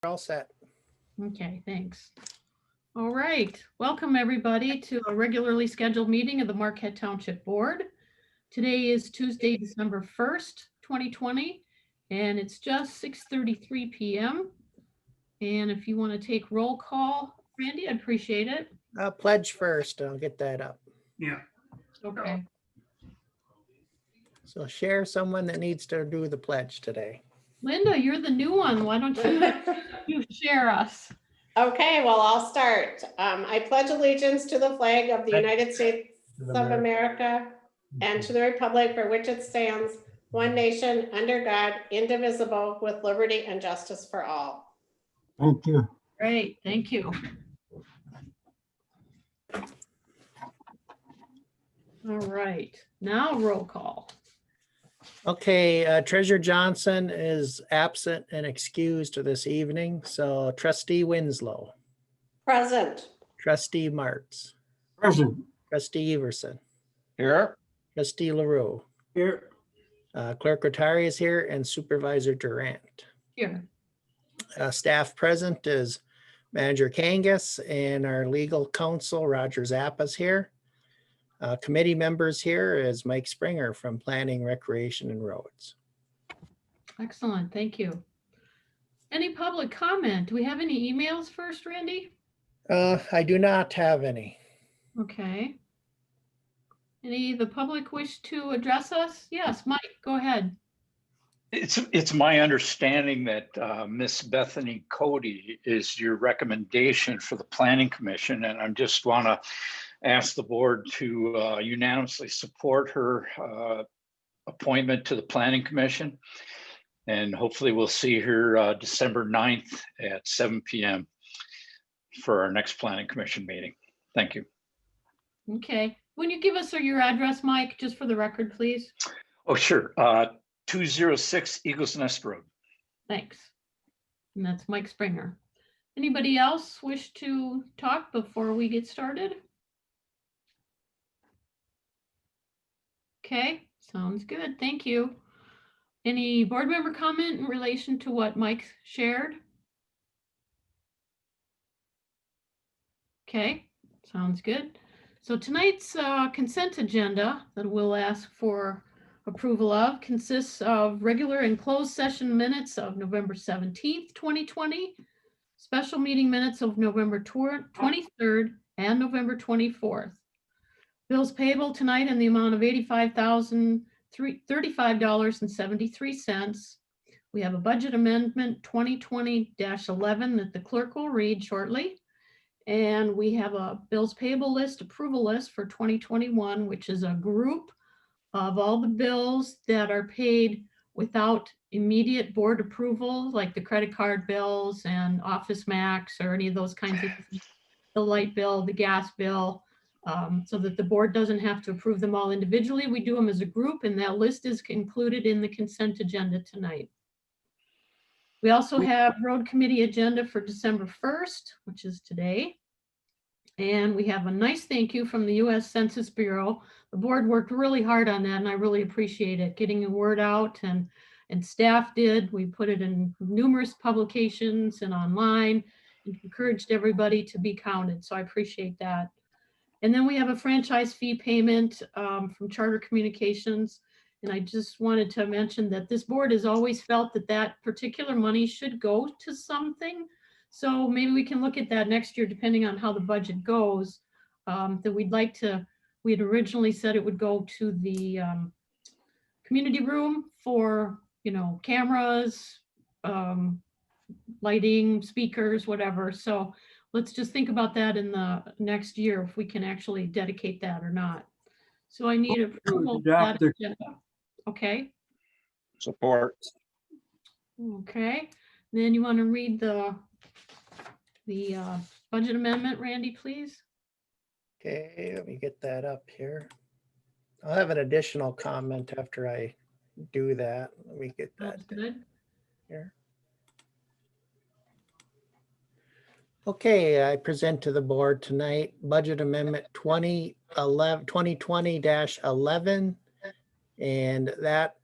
All set. Okay, thanks. All right, welcome everybody to a regularly scheduled meeting of the Marquette Township Board. Today is Tuesday, December 1st, 2020, and it's just 6:33 p.m. And if you want to take roll call, Randy, I'd appreciate it. Pledge first. I'll get that up. Yeah. Okay. So share someone that needs to do the pledge today. Linda, you're the new one. Why don't you share us? Okay, well, I'll start. I pledge allegiance to the flag of the United States of America and to the republic for which it stands, one nation, under God, indivisible, with liberty and justice for all. Thank you. Great, thank you. All right, now roll call. Okay, Treasurer Johnson is absent and excused this evening. So Trustee Winslow, Present. Trustee Martz, Present. Trustee Everson, Here. Trustee LaRue, Here. Clerk Rattari is here, and Supervisor Durant. Here. Staff present is Manager Kangas and our legal counsel, Roger Zappa's here. Committee members here is Mike Springer from Planning, Recreation, and Roads. Excellent, thank you. Any public comment? Do we have any emails first, Randy? I do not have any. Okay. Any of the public wish to address us? Yes, Mike, go ahead. It's my understanding that Miss Bethany Cody is your recommendation for the Planning Commission, and I just want to ask the board to unanimously support her appointment to the Planning Commission. And hopefully we'll see her December 9th at 7 p.m. for our next Planning Commission meeting. Thank you. Okay. When you give us your address, Mike, just for the record, please. Oh, sure. 206 Eagles Nest Road. Thanks. And that's Mike Springer. Anybody else wish to talk before we get started? Okay, sounds good. Thank you. Any board member comment in relation to what Mike shared? Okay, sounds good. So tonight's consent agenda that we'll ask for approval of consists of regular and closed session minutes of November 17th, 2020, special meeting minutes of November 23rd and November 24th. Bills payable tonight in the amount of $85,035.73. We have a budget amendment 2020-11 that the clerk will read shortly. And we have a bills payable list, approval list for 2021, which is a group of all the bills that are paid without immediate board approval, like the credit card bills and Office Max or any of those kinds of things, the light bill, the gas bill, so that the board doesn't have to approve them all individually. We do them as a group, and that list is included in the consent agenda tonight. We also have road committee agenda for December 1st, which is today. And we have a nice thank you from the U.S. Census Bureau. The board worked really hard on that, and I really appreciate it, getting the word out, and staff did. We put it in numerous publications and online and encouraged everybody to be counted. So I appreciate that. And then we have a franchise fee payment from Charter Communications. And I just wanted to mention that this board has always felt that that particular money should go to something. So maybe we can look at that next year, depending on how the budget goes, that we'd like to, we had originally said it would go to the community room for, you know, cameras, lighting, speakers, whatever. So let's just think about that in the next year, if we can actually dedicate that or not. So I need approval for that agenda. Okay. Support. Okay. Then you want to read the budget amendment, Randy, please? Okay, let me get that up here. I'll have an additional comment after I do that. Let me get that That's good. here. Okay, I present to the board tonight Budget Amendment 2020-11, and that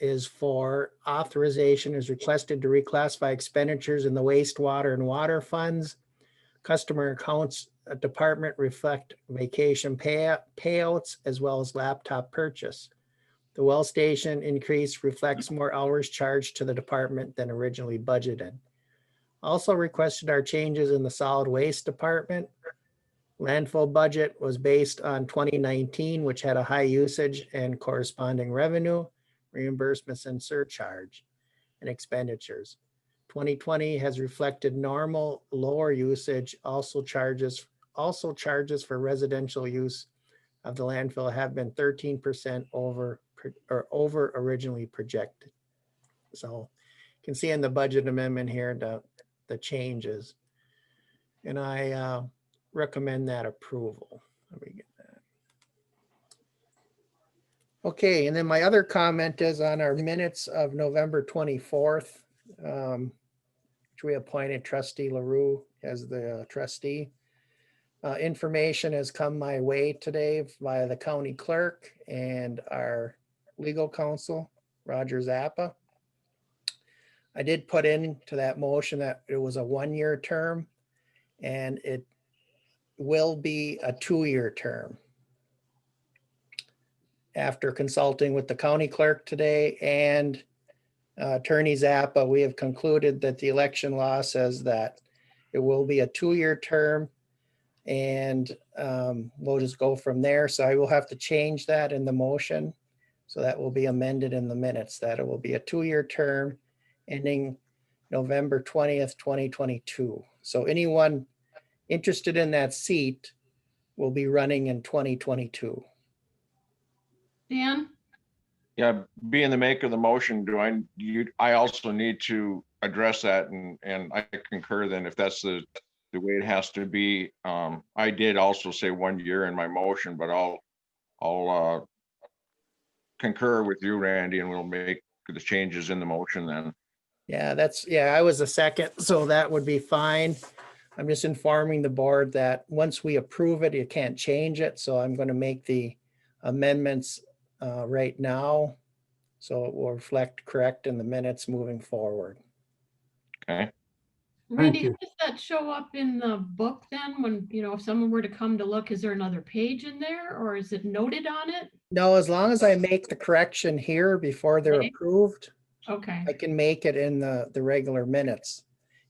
is for authorization is requested to reclassify expenditures in the wastewater and water funds. Customer accounts department reflect vacation payouts as well as laptop purchase. The well station increase reflects more hours charged to the department than originally budgeted. Also requested are changes in the solid waste department. Landfill budget was based on 2019, which had a high usage and corresponding revenue, reimbursements and surcharge and expenditures. 2020 has reflected normal lower usage, also charges for residential use of the landfill have been 13% over originally projected. So you can see in the budget amendment here the changes. And I recommend that approval. Let me get that. Okay, and then my other comment is on our minutes of November 24th, which we appointed trustee LaRue as the trustee. Information has come my way today via the county clerk and our legal counsel, Roger Zappa. I did put into that motion that it was a 1-year term and it will be a 2-year term. After consulting with the county clerk today and Attorney Zappa, we have concluded that the election law says that it will be a 2-year term and we'll just go from there. So I will have to change that in the motion. So that will be amended in the minutes that it will be a 2-year term ending November 20th, 2022. So anyone interested in that seat will be running in 2022. Dan? Yeah, being the maker of the motion, I also need to address that and I concur then if that's the way it has to be. I did also say 1 year in my motion, but I'll concur with you, Randy, and we'll make the changes in the motion then. Yeah, I was a second, so that would be fine. I'm just informing the board that once we approve it, you can't change it. So I'm going to make the amendments right now. So it will reflect correct in the minutes moving forward. Okay. Randy, you. how does that show up in the book then? When, if someone were to come to look, is there another page in there or is it noted on it? No, as long as I make the correction here before they're Okay. approved, Okay, I can make it in the regular minutes.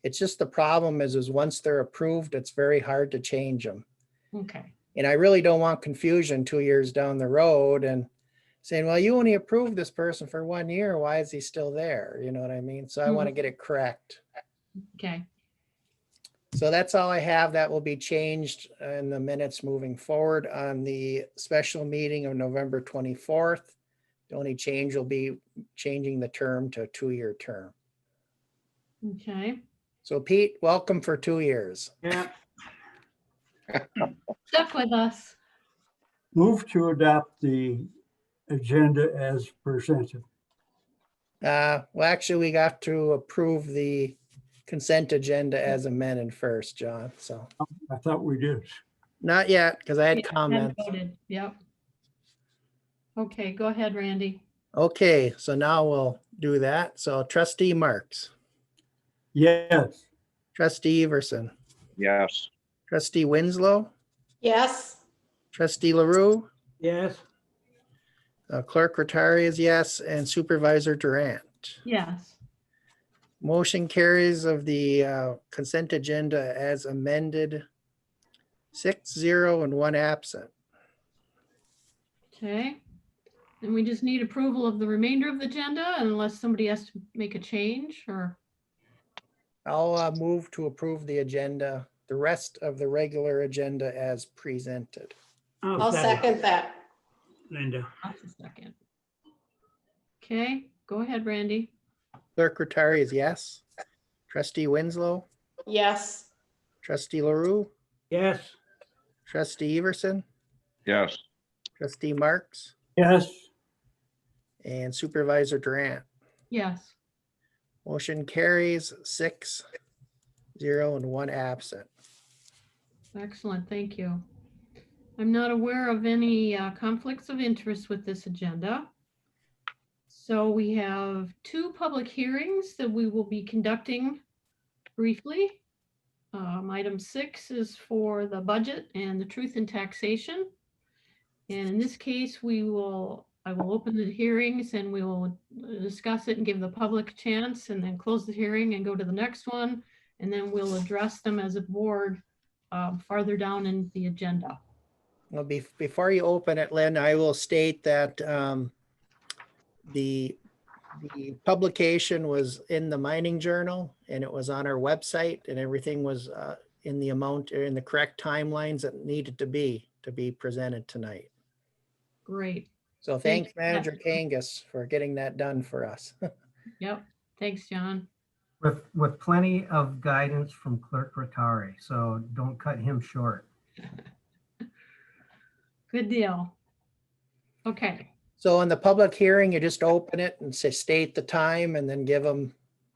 It's just the problem is once they're approved, it's very hard to change them. okay. And I really don't want confusion 2 years down the road and saying, well, you only approved this person for 1 year. Why is he still there? You know what I mean? So I want to get it correct. Okay, So that's all I have. That will be changed in the minutes moving forward on the special meeting of November 24th. The only change will be changing the term to a 2-year term. okay. So Pete, welcome for 2 years. Yeah, Stuck with us. move to adopt the agenda as presented. Well, actually, we got to approve the consent agenda as amended first, John. So I thought we did. not yet, because I had Yeah, comments. voted. Yep. Okay, go ahead, Randy. Okay, so now we'll do that. So trustee Marks, Yes. trustee Everson, Yes. trustee Winslow, Yes, trustee LaRue, Yes. clerk Rattari is yes, and supervisor Durant. Yes. Motion carries of the consent agenda as amended, 6-0 and 1 absent. Okay. And we just need approval of the remainder of the agenda unless somebody has to make a change or, I'll move to approve the agenda, the rest of the regular agenda as presented. I'll second that. Linda. that's a second. Okay, go ahead, Randy. Clerk Rattari is yes. Trustee Winslow, Yes, trustee LaRue, Yes. trustee Everson, Yes. trustee Marks, Yes. and supervisor Durant. Yes. Motion carries 6-0 and 1 absent. Excellent, thank you. I'm not aware of any conflicts of interest with this agenda. So we have 2 public hearings that we will be conducting briefly. Item 6 is for the budget and the truth in taxation. And in this case, I will open the hearings and we will discuss it and give the public a chance, and then close the hearing and go to the next one. And then we'll address them as a board farther down in the agenda. Well, before you open it, Lynn, I will state that the publication was in the Mining Journal and it was on our website, and everything was in the amount or in the correct timelines that needed to be presented tonight. Great. So Thank thanks, you. Manager Kangas, for getting that done for us. Yep. Thanks, John. With plenty of guidance from Clerk Rattari, so don't cut him short. Good deal. Okay. So in the public hearing, you just open it and say, state the time, and then give them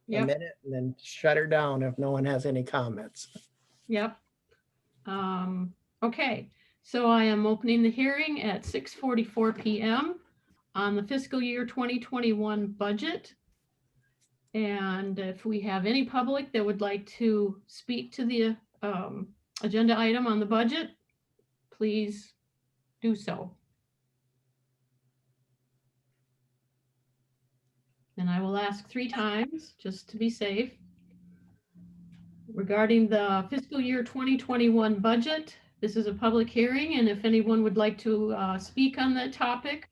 a Yep. minute and then shut her down if no one has any comments. Yep. Okay, so I am opening the hearing at 6:44 PM on the fiscal year 2021 budget. And if we have any public that would like to speak to the agenda item on the budget, please do so. And I will ask 3 times just to be safe. Regarding the fiscal year 2021 budget, this is a public hearing, and if anyone would like to speak on that topic,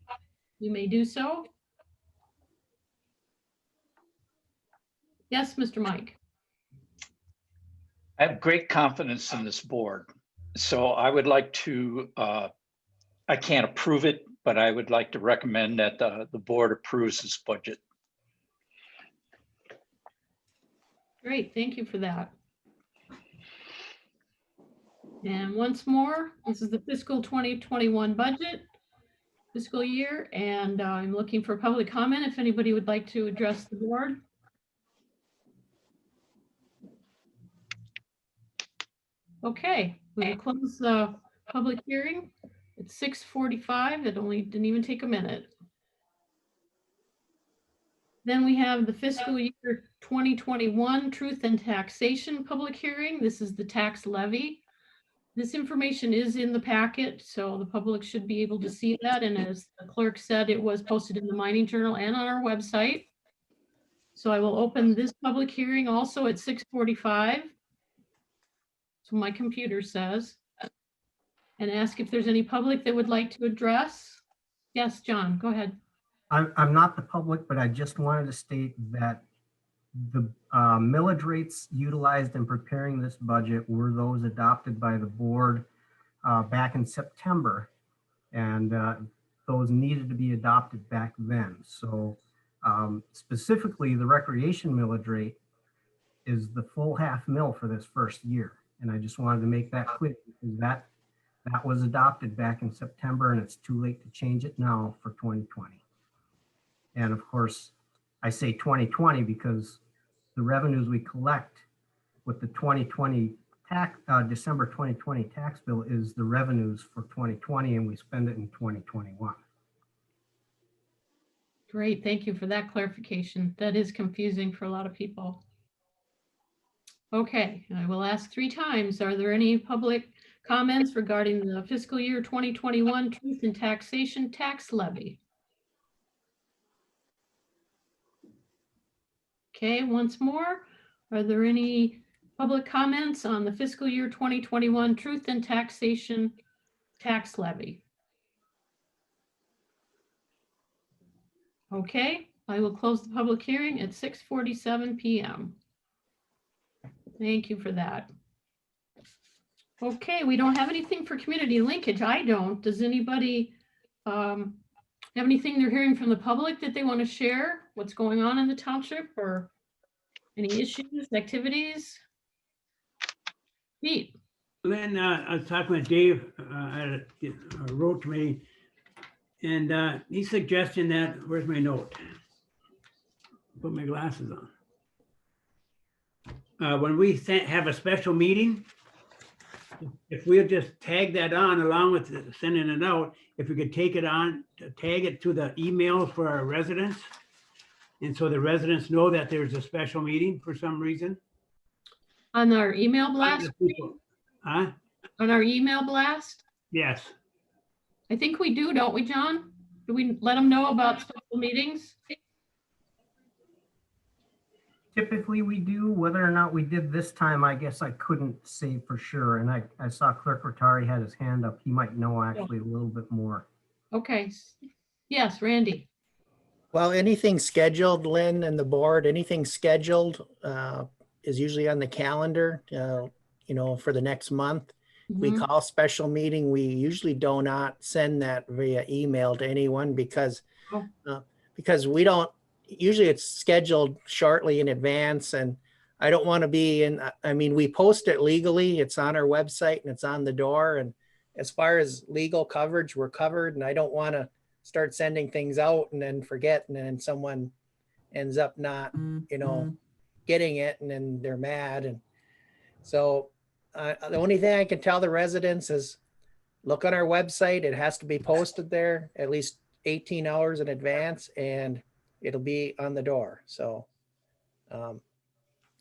you may do so. Yes, Mr. Mike. I have great confidence in this board. So I would like to, I can't approve it, but I would like to recommend that the board approves this budget. Great, thank you for that. And once more, this is the fiscal 2021 budget fiscal year, and I'm looking for public comment if anybody would like to address the board. Okay, we will close the public hearing. It's 6:45. It only didn't even take a minute. Then we have the fiscal year 2021 Truth and Taxation public hearing. This is the tax levy. This information is in the packet, so the public should be able to see that. And as the clerk said, it was posted in the Mining Journal and on our website. So I will open this public hearing also at 6:45. So my computer says, and ask if there's any public that would like to address. Yes, John, go ahead. I'm not the public, but I just wanted to state that the millage rates utilized in preparing this budget were those adopted by the board back in September. And those needed to be adopted back then. So specifically, the recreation millage rate is the full half mil for this first year. And I just wanted to make that clear, because that was adopted back in September, and it's too late to change it now for 2020. And of course, I say 2020 because the revenues we collect with the 2020 tax, December 2020 tax bill is the revenues for 2020, and we spend it in 2021. Great, thank you for that clarification. That is confusing for a lot of people. Okay, I will ask 3 times. Are there any public comments regarding the fiscal year 2021 Truth and Taxation tax levy? Okay, once more, are there any public comments on the fiscal year 2021 Truth and Taxation tax levy? Okay, I will close the public hearing at 6:47 PM. Thank you for that. Okay, we don't have anything for community linkage. I don't. Does anybody have anything they're hearing from the public that they want to share? What's going on in the township, or any issues, activities? Pete. Lynn, I was talking with Dave at a road committee, and he's suggesting that, where's my note? Put my glasses on. When we have a special meeting, if we'll just tag that on along with sending it out, if we could take it on, tag it to the email for our residents, And so the residents know that there's a special meeting for some reason. On our email blast, Huh? on our email blast? Yes. I think we do, don't we, John? Do we let them know about special meetings? Typically we do. Whether or not we did this time, I guess I couldn't say for sure. And I saw Clerk Rotari had his hand up. He might know actually a little bit more. Okay. Yes, Randy. Well, anything scheduled, Lynn and the board, anything scheduled is usually on the calendar, for the next month. We Mhm. call special meeting. We usually do not send that via email to anyone because we don't, usually it's scheduled shortly in advance, and I don't want to be in, I mean, we post it legally. It's on our website and it's on the door. And as far as legal coverage, we're covered, and I don't want to start sending things out and then forget, and then someone ends up not, getting it, and then they're mad. And so the only thing I can tell the residents is look on our website. It has to be posted there at least 18 hours in advance, and it'll be on the door. So, and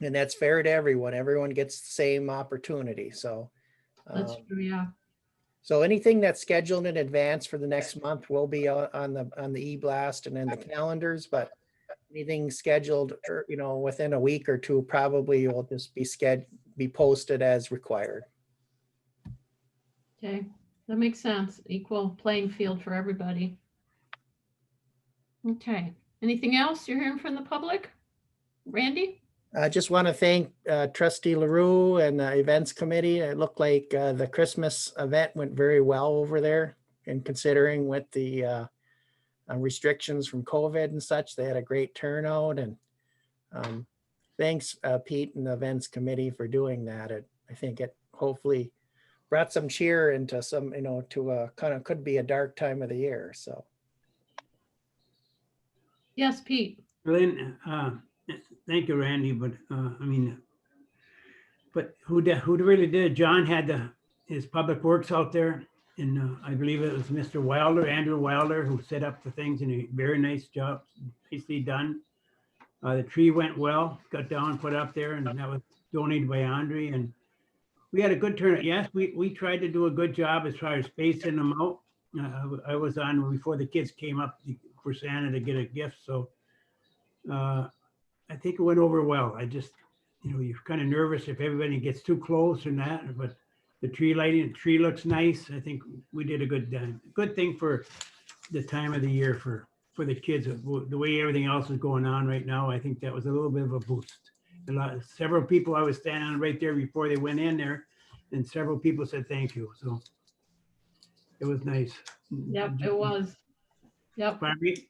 that's fair to everyone. Everyone gets the same opportunity. So, That's true, yeah. so anything that's scheduled in advance for the next month will be on the e-blast and in the calendars, but anything scheduled, within a week or two, probably will just be posted as required. Okay, that makes sense. Equal playing field for everybody. Okay, anything else you're hearing from the public? Randy? I just want to thank Trustee LaRue and the events committee. It looked like the Christmas event went very well over there, and considering with the restrictions from COVID and such, they had a great turnout. And thanks, Pete and the events committee for doing that. I think it hopefully brought some cheer into some, to a kind of could be a dark time of the year. So. Yes, Pete. Lynn, thank you, Randy, but but who really did? John had his public works out there, and I believe it was Mr. Wilder, Andrew Wilder, who set up the things, and a very nice job, nicely done. The tree went well, got down, put up there, and that was donated by Andre, and we had a good turnout. Yes, we tried to do a good job as far as spacing them out. I was on before the kids came up for Santa to get a gift, so I think it went over well. I just, you're kind of nervous if everybody gets too close or not, but the tree lighting, the tree looks nice. I think we did a good thing for the time of the year for the kids. The way everything else is going on right now, I think that was a little bit of a boost. Several people, I was standing right there before they went in there, and several people said thank you. So it was nice. Yep, it was. Yep. Pardon me?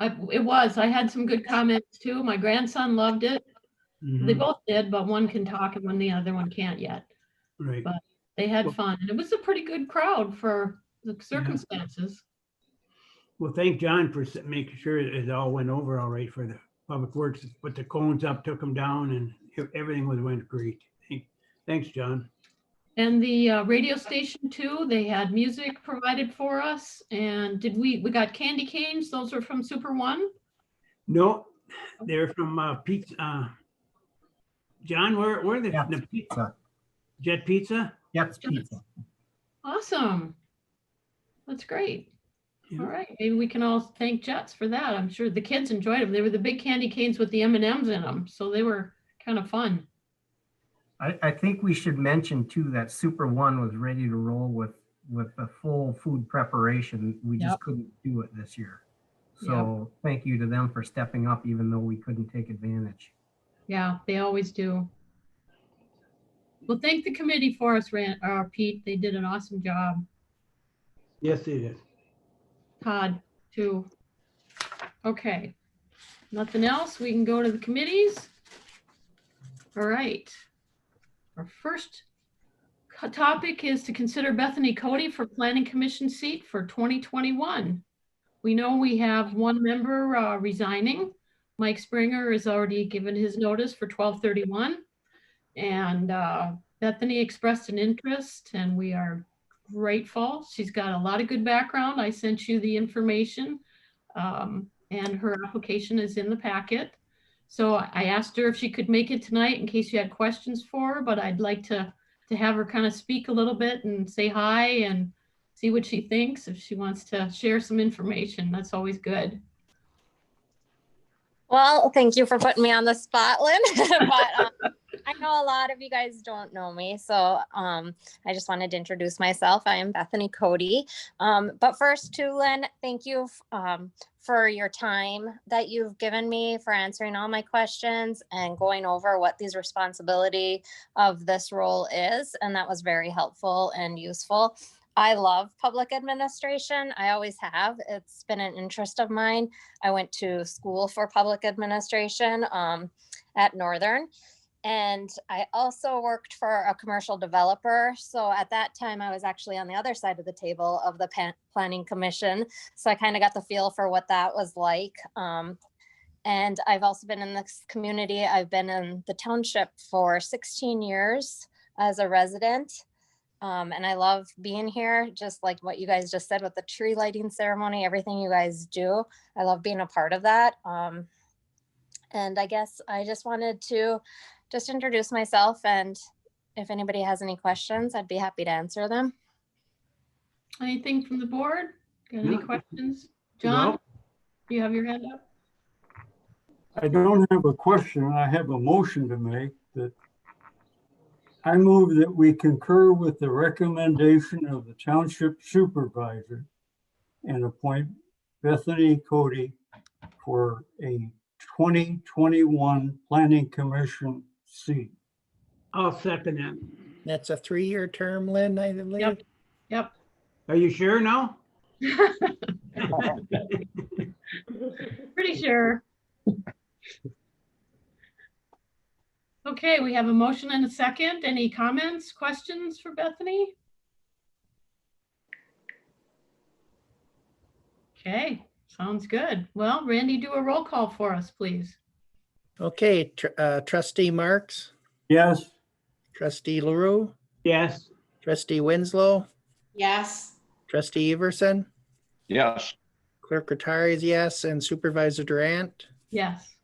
It was. I had some good comments too. My grandson loved it. They Mhm. both did, but one can talk and when the other one can't yet. Right. But they had Well- fun. And it was a pretty good crowd for the circumstances. Well, thank John for making sure it all went over all right for the public works. Put the cones up, took them down, and everything went great. Thanks, John. And the radio station too, they had music provided for us. And we got candy canes. Those are from Super One. No, they're from Pizza. John, where are they? Yeah, The pizza. Jet Pizza? Yes, pizza. Awesome. That's great. Yeah. All right, maybe we can all thank Jets for that. I'm sure the kids enjoyed them. They were the big candy canes with the M&Ms in them, so they were kind of fun. I think we should mention too that Super One was ready to roll with the full food preparation. We just Yep. couldn't do it this year. So thank you to them for stepping up, even though we couldn't take advantage. Yeah, they always do. Well, thank the committee for us, Pete. They did an awesome job. Yes, they did. Todd, too. Okay. Nothing else? We can go to the committees. All right. Our first topic is to consider Bethany Cody for Planning Commission seat for 2021. We know we have one member resigning. Mike Springer has already given his notice for 12/31. And Bethany expressed an interest, and we are grateful. She's got a lot of good background. I sent you the information. and her application is in the packet. So I asked her if she could make it tonight in case you had questions for her, but I'd like to have her kind of speak a little bit and say hi and see what she thinks. If she wants to share some information, that's always good. Well, thank you for putting me on the spot, Lynn. But I know a lot of you guys don't know me, so I just wanted to introduce myself. I am Bethany Cody. But first, too, Lynn, thank you for your time that you've given me for answering all my questions and going over what these responsibility of this role is. And that was very helpful and useful. I love public administration. I always have. It's been an interest of mine. I went to school for public administration at Northern. And I also worked for a commercial developer. So at that time, I was actually on the other side of the table of the Planning Commission. So I kind of got the feel for what that was like. And I've also been in this community. I've been in the township for 16 years as a resident. And I love being here, just like what you guys just said with the tree lighting ceremony, everything you guys do. I love being a part of that. And I guess I just wanted to just introduce myself, and if anybody has any questions, I'd be happy to answer them. Anything from the board? Got any No. questions? John, No. you have your hand up? I don't have a question. I have a motion to make that I move that we concur with the recommendation of the township supervisor and appoint Bethany Cody for a 2021 Planning Commission seat. I'll second that. That's a 3-year term, Lynn, I believe. Yep. Are you sure now? Pretty sure. Okay, we have a motion and a second. Any comments, questions for Bethany? Okay, sounds good. Well, Randy, do a roll call for us, please. Okay, trustee Marks, Yes, trustee LaRue, Yes. trustee Winslow, Yes, trustee Everson, Yes, clerk Rattari is yes, and supervisor Durant. Yes,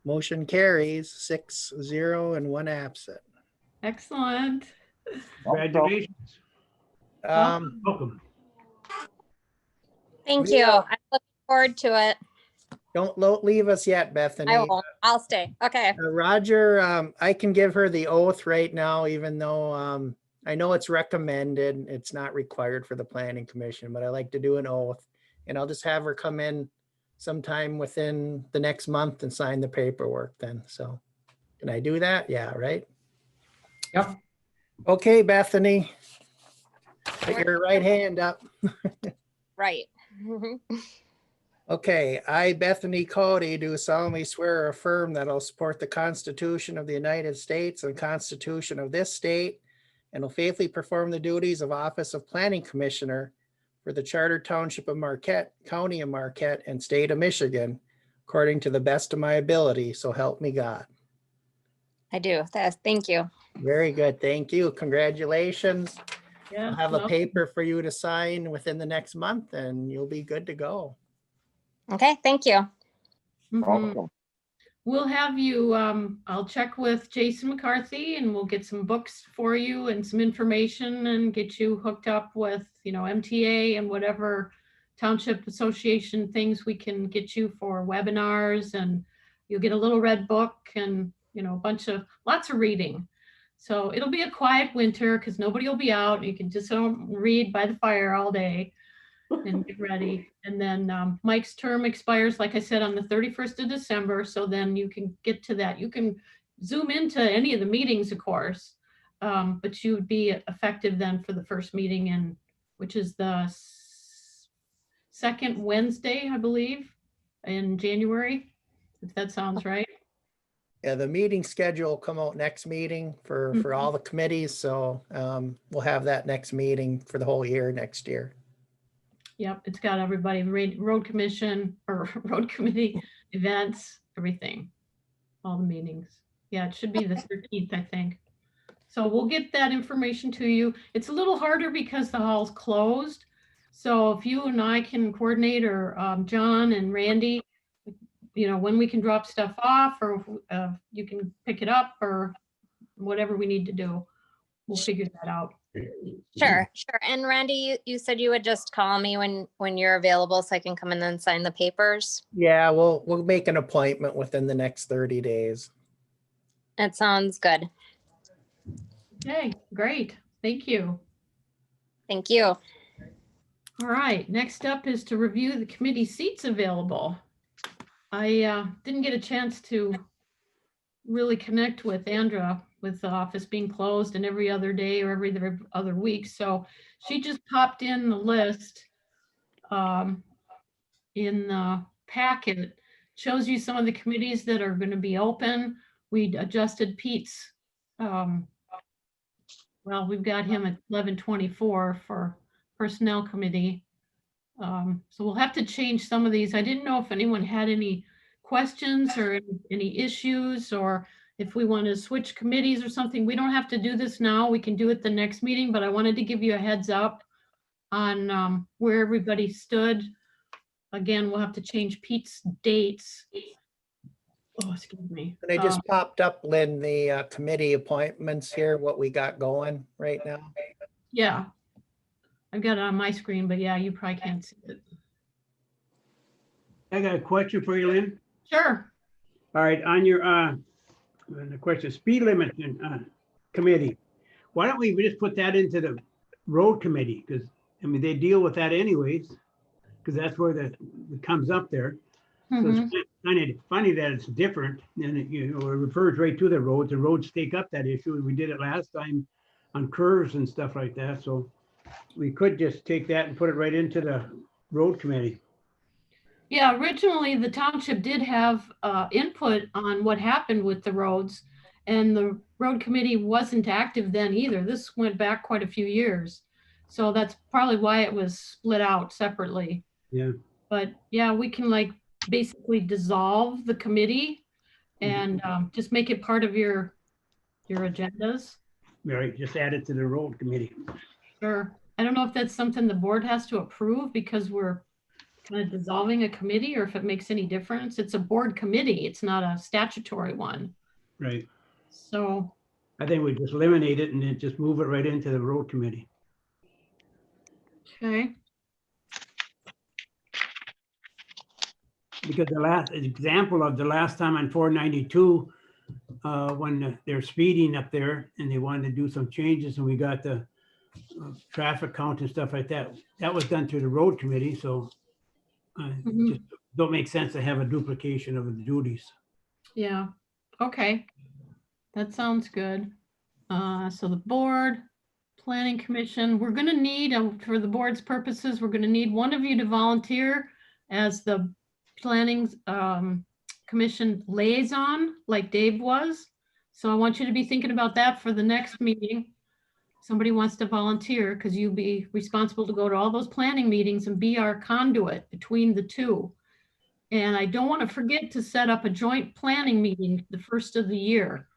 Motion carries 6-0 and 1 absent. excellent. Congratulations. Welcome. Thank We, you. I'm looking forward to it. Don't leave us yet, Bethany. I won't. I'll stay. Okay. Roger, I can give her the oath right now, even though I know it's recommended. It's not required for the planning commission, but I like to do an oath. And I'll just have her come in sometime within the next month and sign the paperwork then. So can I do that? Yeah, right? Yep. Okay, Bethany. Put your right hand up. Right. Okay, I, Bethany Cody, do solemnly swear or affirm that I'll support the Constitution of the United States and Constitution of this state, and will faithfully perform the duties of Office of Planning Commissioner for the Charter Township of Marquette, County of Marquette, and State of Michigan, according to the best of my ability, so help me God. I do. Thank you. Very good, thank you, congratulations. Yeah. I'll have a well, paper for you to sign within the next month, and you'll be good to go. Okay. Thank you. mhm. welcome. We'll have you, I'll check with Jason McCarthy and we'll get some books for you and some information and get you hooked up with, MTA and whatever township association things we can get you for webinars, and you'll get a little red book and, lots of reading. So it'll be a quiet winter because nobody will be out. You can just read by the fire all day and get ready. And then Mike's term expires, like I said, on the 31st of December. So then you can get to that. You can zoom into any of the meetings, of course, but you would be effective then for the first meeting, which is the second Wednesday, I believe, in January, if that sounds right. Yeah, the meeting schedule will come out next meeting for all the committees. So we'll have that next meeting for the whole year next year. Yep, it's got everybody, road commission or road committee, events, everything, all the meetings. Yeah, it should be the 13th, I think. So we'll get that information to you. It's a little harder because the hall's closed. So if you and I can coordinate, or John and Randy, when we can drop stuff off, or you can pick it up, or whatever we need to do. We'll figure that out. Sure. And Randy, you said you would just call me when you're available so I can come in and sign the papers. Yeah, we'll make an appointment within the next 30 days. That sounds good. Okay, great. Thank you. Thank you. All right, next up is to review the committee seats available. I didn't get a chance to really connect with Andra with the office being closed and every other day or every other week. So she just popped in the list in the packet. Shows you some of the committees that are going to be open. We adjusted Pete's. Well, we've got him at 11:24 for Personnel Committee. So we'll have to change some of these. I didn't know if anyone had any questions or any issues, or if we want to switch committees or something. We don't have to do this now. We can do it the next meeting, but I wanted to give you a heads up on where everybody stood. Again, we'll have to change Pete's dates. Oh, excuse me. And I just popped up, Lynn, the committee appointments here, what we got going right now. Yeah. I've got it on my screen, but yeah, you probably can't see it. I got a question for you, Lynn. Sure. All right, on your, the question, speed limit committee. Why don't we just put that into the road committee? Because, I mean, they deal with that anyways, because that's where it comes up there. So Mhm. it's kind of funny that it's different, and it refers right to the roads. The roads take up that issue. We did it last time on curves and stuff like that. So we could just take that and put it right into the road committee. Yeah, originally the township did have input on what happened with the roads, and the road committee wasn't active then either. This went back quite a few years. So that's probably why it was split out separately. Yeah. But yeah, we can like basically dissolve the committee and just make it part of your agendas. Right, just add it to the road committee. Sure. I don't know if that's something the board has to approve because we're kind of dissolving a committee, or if it makes any difference. It's a board committee. It's not a statutory one. Right. So, I think we just eliminate it and then just move it right into the road committee. okay. Because the last example of the last time on 492, when they're speeding up there and they wanted to do some changes and we got the traffic count and stuff like that, that was done through the road committee. So just don't make sense to have a duplication of the duties. Yeah. Okay. That sounds good. So the board, planning commission, we're going to need, for the board's purposes, we're going to need one of you to volunteer as the planning commission liaison, like Dave was. So I want you to be thinking about that for the next meeting. Somebody wants to volunteer, because you'll be responsible to go to all those planning meetings and be our conduit between the two. And I don't want to forget to set up a joint planning meeting the first of the year.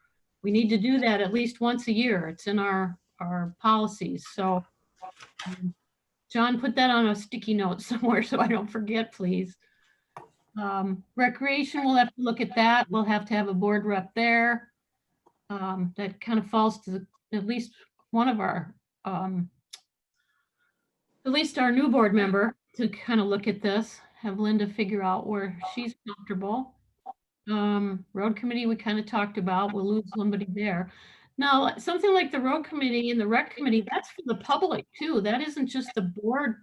We need to do that at least once a year. It's in our policies. So John, put that on a sticky note somewhere so I don't forget, please. Recreation, we'll have to look at that. We'll have to have a board rep there. That kind of falls to at least one of our, at least our new board member to kind of look at this, have Linda figure out where she's comfortable. Road committee, we kind of talked about, we'll lose somebody there. Now, something like the road committee and the rec committee, that's for the public too. That isn't just the board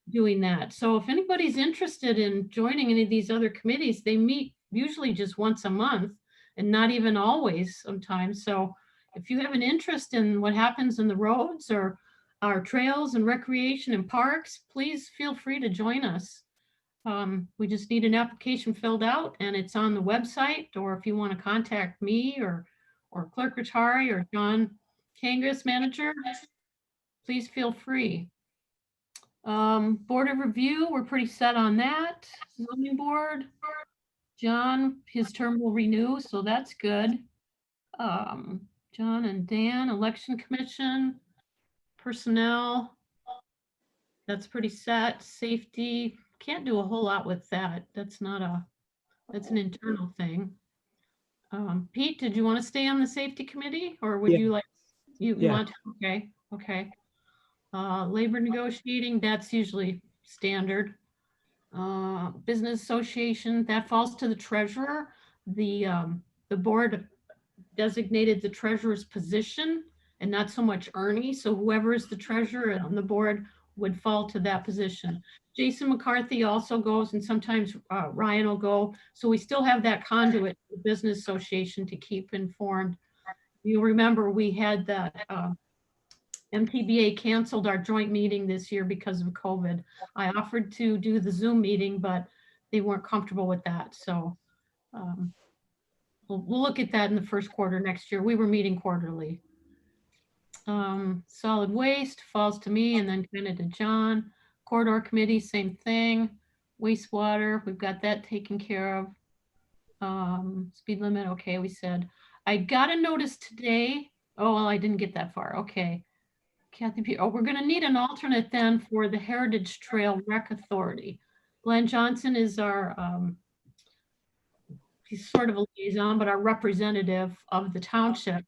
doing that. So if anybody's interested in joining any of these other committees, they meet usually just once a month and not even always sometimes. So if you have an interest in what happens in the roads or our trails and recreation and parks, please feel free to join us. We just need an application filled out and it's on the website, or if you want to contact me or Clerk Rattari or John Kangas, manager, please feel free. Board of Review, we're pretty set on that. Zoning Board, John, his term will renew, so that's good. John and Dan, Election Commission, Personnel, that's pretty set. Safety, can't do a whole lot with that. That's not a That's an internal thing. Pete, did you want to stay on the safety committee or would Yeah. you like, you Yeah. want, okay, okay. Labor negotiating, that's usually standard. Business association, that falls to the treasurer. The board designated the treasurer's position and not so much Ernie. So whoever is the treasurer on the board would fall to that position. Jason McCarthy also goes and sometimes Ryan will go. So we still have that conduit, the business association, to keep informed. You'll remember we had that MTBA canceled our joint meeting this year because of COVID. I offered to do the Zoom meeting, but they weren't comfortable with that. So we'll look at that in the first quarter next year. We were meeting quarterly. Solid waste falls to me and then kind of to John. Corridor committee, same thing. Wastewater, we've got that taken care of. Speed limit, okay, we said. I got a notice today. Oh, well, I didn't get that far. Okay. Kathy P. Oh, we're going to need an alternate then for the Heritage Trail Rec Authority. Glenn Johnson is our, he's sort of a liaison, but our representative of the township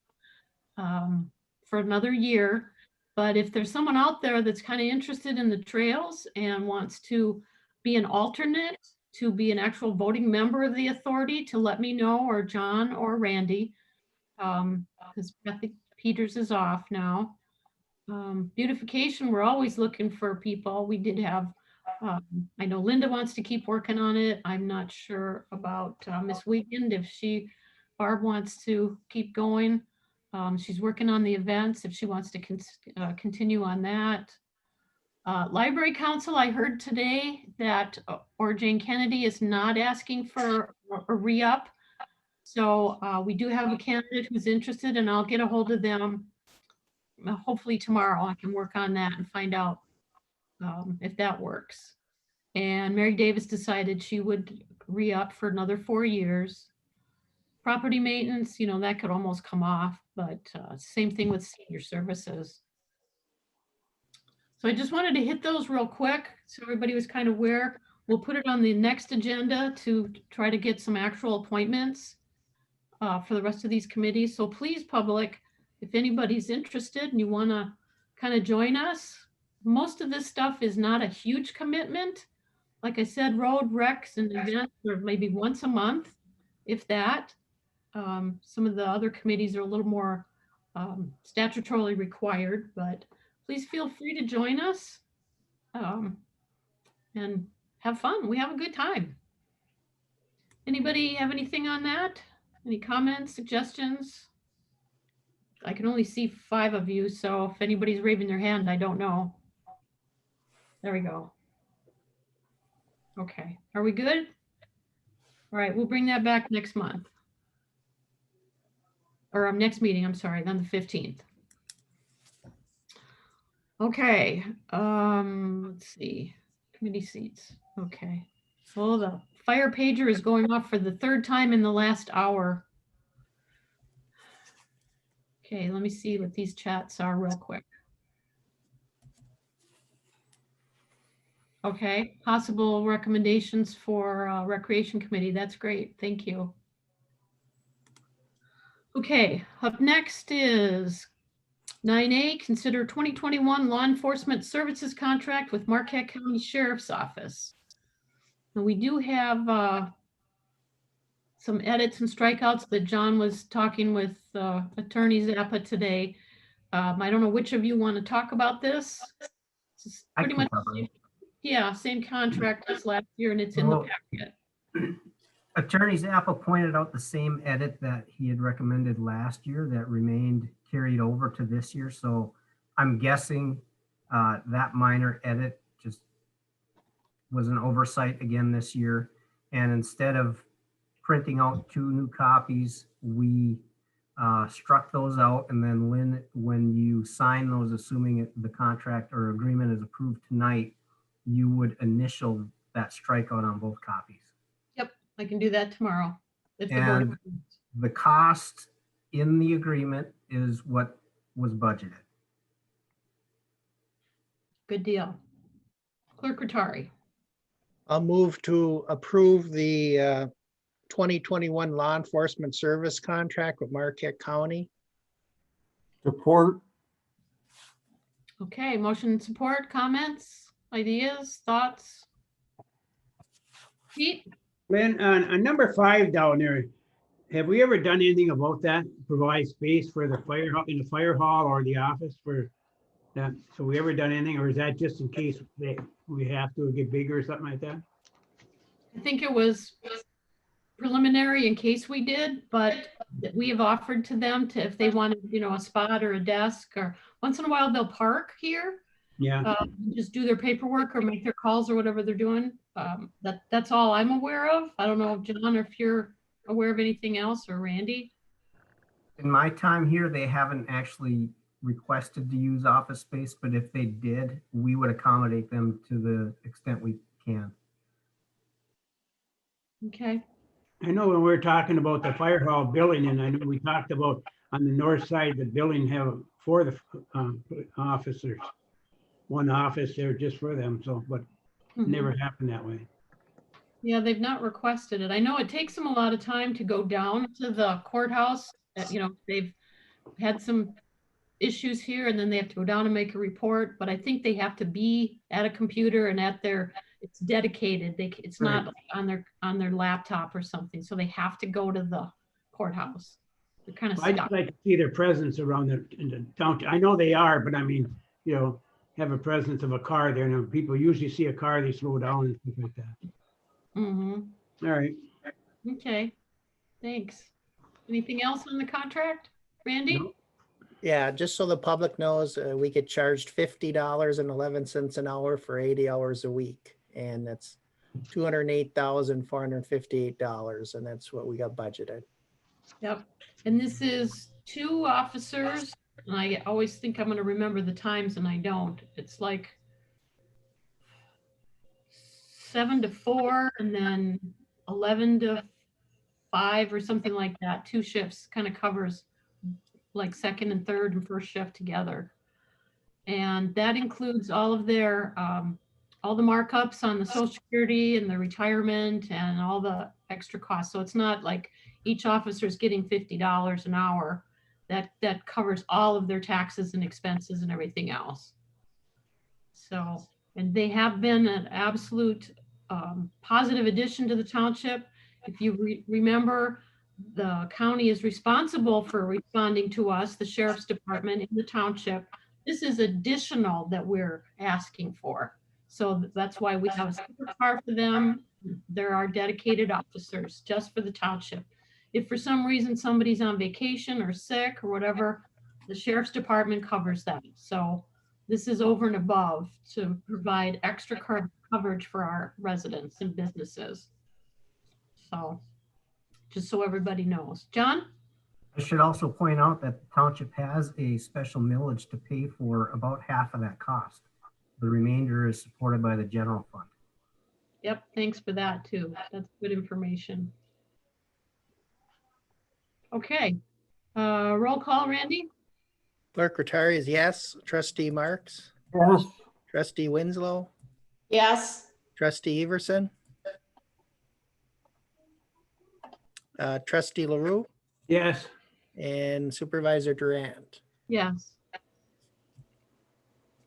for another year. But if there's someone out there that's kind of interested in the trails and wants to be an alternate, to be an actual voting member of the authority, to let me know, or John or Randy, because Kathy Peters is off now. Beautification, we're always looking for people. We did have, I know Linda wants to keep working on it. I'm not sure about Miss Weekend, if Barb wants to keep going. She's working on the events, if she wants to continue on that. Library Council, I heard today that, or Jane Kennedy is not asking for a re-up. So we do have a candidate who's interested and I'll get a hold of them. Hopefully tomorrow I can work on that and find out if that works. And Mary Davis decided she would re-up for another 4 years. Property maintenance, you know, that could almost come off, but same thing with senior services. So I just wanted to hit those real quick so everybody was kind of aware. We'll put it on the next agenda to try to get some actual appointments for the rest of these committees. So please, public, if anybody's interested and you want to kind of join us, most of this stuff is not a huge commitment. Like I said, road recs and events are maybe once a month, if that. Some of the other committees are a little more statutorily required, but please feel free to join us and have fun. We have a good time. Anybody have anything on that? Any comments, suggestions? I can only see 5 of you, so if anybody's raising their hand, I don't know. There we go. Okay, are we good? All right, we'll bring that back next month. Or next meeting, I'm sorry, then the 15th. Okay, let's see, committee seats, okay. So the fire pager is going off for the 3rd time in the last hour. Okay, let me see what these chats are real quick. Okay, possible recommendations for Recreation Committee. That's great. Thank you. Okay, up next is 9A, consider 2021 law enforcement services contract with Marquette County Sheriff's Office. And we do have some edits and strikeouts that John was talking with Attorney Zappa today. I don't know which of you want to talk about this. It's pretty much, yeah, same contract as last year, and it's in the packet. Attorney Zappa pointed out the same edit that he had recommended last year that remained carried over to this year. So I'm guessing that minor edit just was an oversight again this year. And instead of printing out 2 new copies, we struck those out. And then Lynn, when you sign those, assuming the contract or agreement is approved tonight, you would initial that strikeout on both copies. Yep, I can do that tomorrow. If the And board... the cost in the agreement is what was budgeted. Good deal. Clerk Rattari. I'll move to approve the 2021 law enforcement service contract with Marquette County. Support. Okay, motion and support, comments, ideas, thoughts? Pete? Lynn, on number 5 down there, have we ever done anything about that? Provide space for the fire hall in the fire hall or the office for that? So we ever done anything, or is that just in case we have to get bigger or something like that? I think it was preliminary in case we did, but we have offered to them to, if they wanted, a spot or a desk, or once in a while they'll park here. Yeah. Just do their paperwork or make their calls or whatever they're doing. That's all I'm aware of. I don't know, John, or if you're aware of anything else, or Randy. In my time here, they haven't actually requested to use office space, but if they did, we would accommodate them to the extent we can. Okay. I know when we were talking about the fire hall building, and I know we talked about on the north side of the building have for the officers, one office there just for them. So, but never happened that way. Yeah, they've not requested it. I know it takes them a lot of time to go down to the courthouse. They've had some issues here, and then they have to go down and make a report. But I think they have to be at a computer and it's dedicated. It's not like on their laptop or something. So they have to go to the courthouse. They're kind of I'd stuck. like to see their presence around in the township. I know they are, but I mean, have a presence of a car there. And people usually see a car, they slow down and stuff like that. All right. Okay, thanks. Anything else on the contract, Randy? No. Yeah, just so the public knows, we get charged $50.11 an hour for 80 hours a week. And that's $208,458. And that's what we got budgeted. Yep. And this is 2 officers. And I always think I'm going to remember the times, and I don't. It's like 7 to 4 and then 11 to 5 or something like that. 2 shifts kind of covers like second and third and first shift together. And that includes all of their, all the markups on the Social Security and the retirement and all the extra costs. So it's not like each officer is getting $50 an hour. That covers all of their taxes and expenses and everything else. So, and they have been an absolute positive addition to the township. If you remember, the county is responsible for responding to us, the sheriff's department in the township. This is additional that we're asking for. So that's why we have a separate car for them. There are dedicated officers just for the township. If for some reason somebody's on vacation or sick or whatever, the sheriff's department covers that. So this is over and above to provide extra coverage for our residents and businesses. So just so everybody knows. John? I should also point out that the township has a special millage to pay for about half of that cost. The remainder is supported by the general fund. Yep, thanks for that too. That's good information. Okay, roll call, Randy? Clerk Rattari is yes. Trustee Marks, Yes. Trustee Winslow, Yes, Trustee Everson, Trustee LaRue, Yes. and Supervisor Durant. Yes.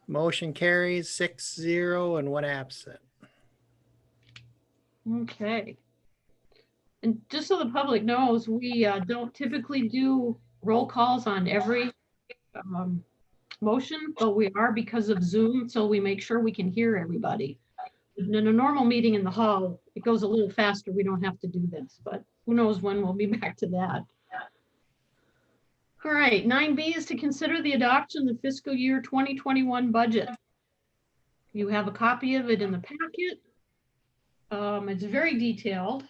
Motion carries 6-0 and 1 absent. Okay. And just so the public knows, we don't typically do roll calls on every motion, but we are because of Zoom, so we make sure we can hear everybody. In a normal meeting in the hall, it goes a little faster. We don't have to do this, but who knows when we'll be back to that. All right, 9B is to consider the adoption of the fiscal year 2021 budget. You have a copy of it in the packet. It's very detailed.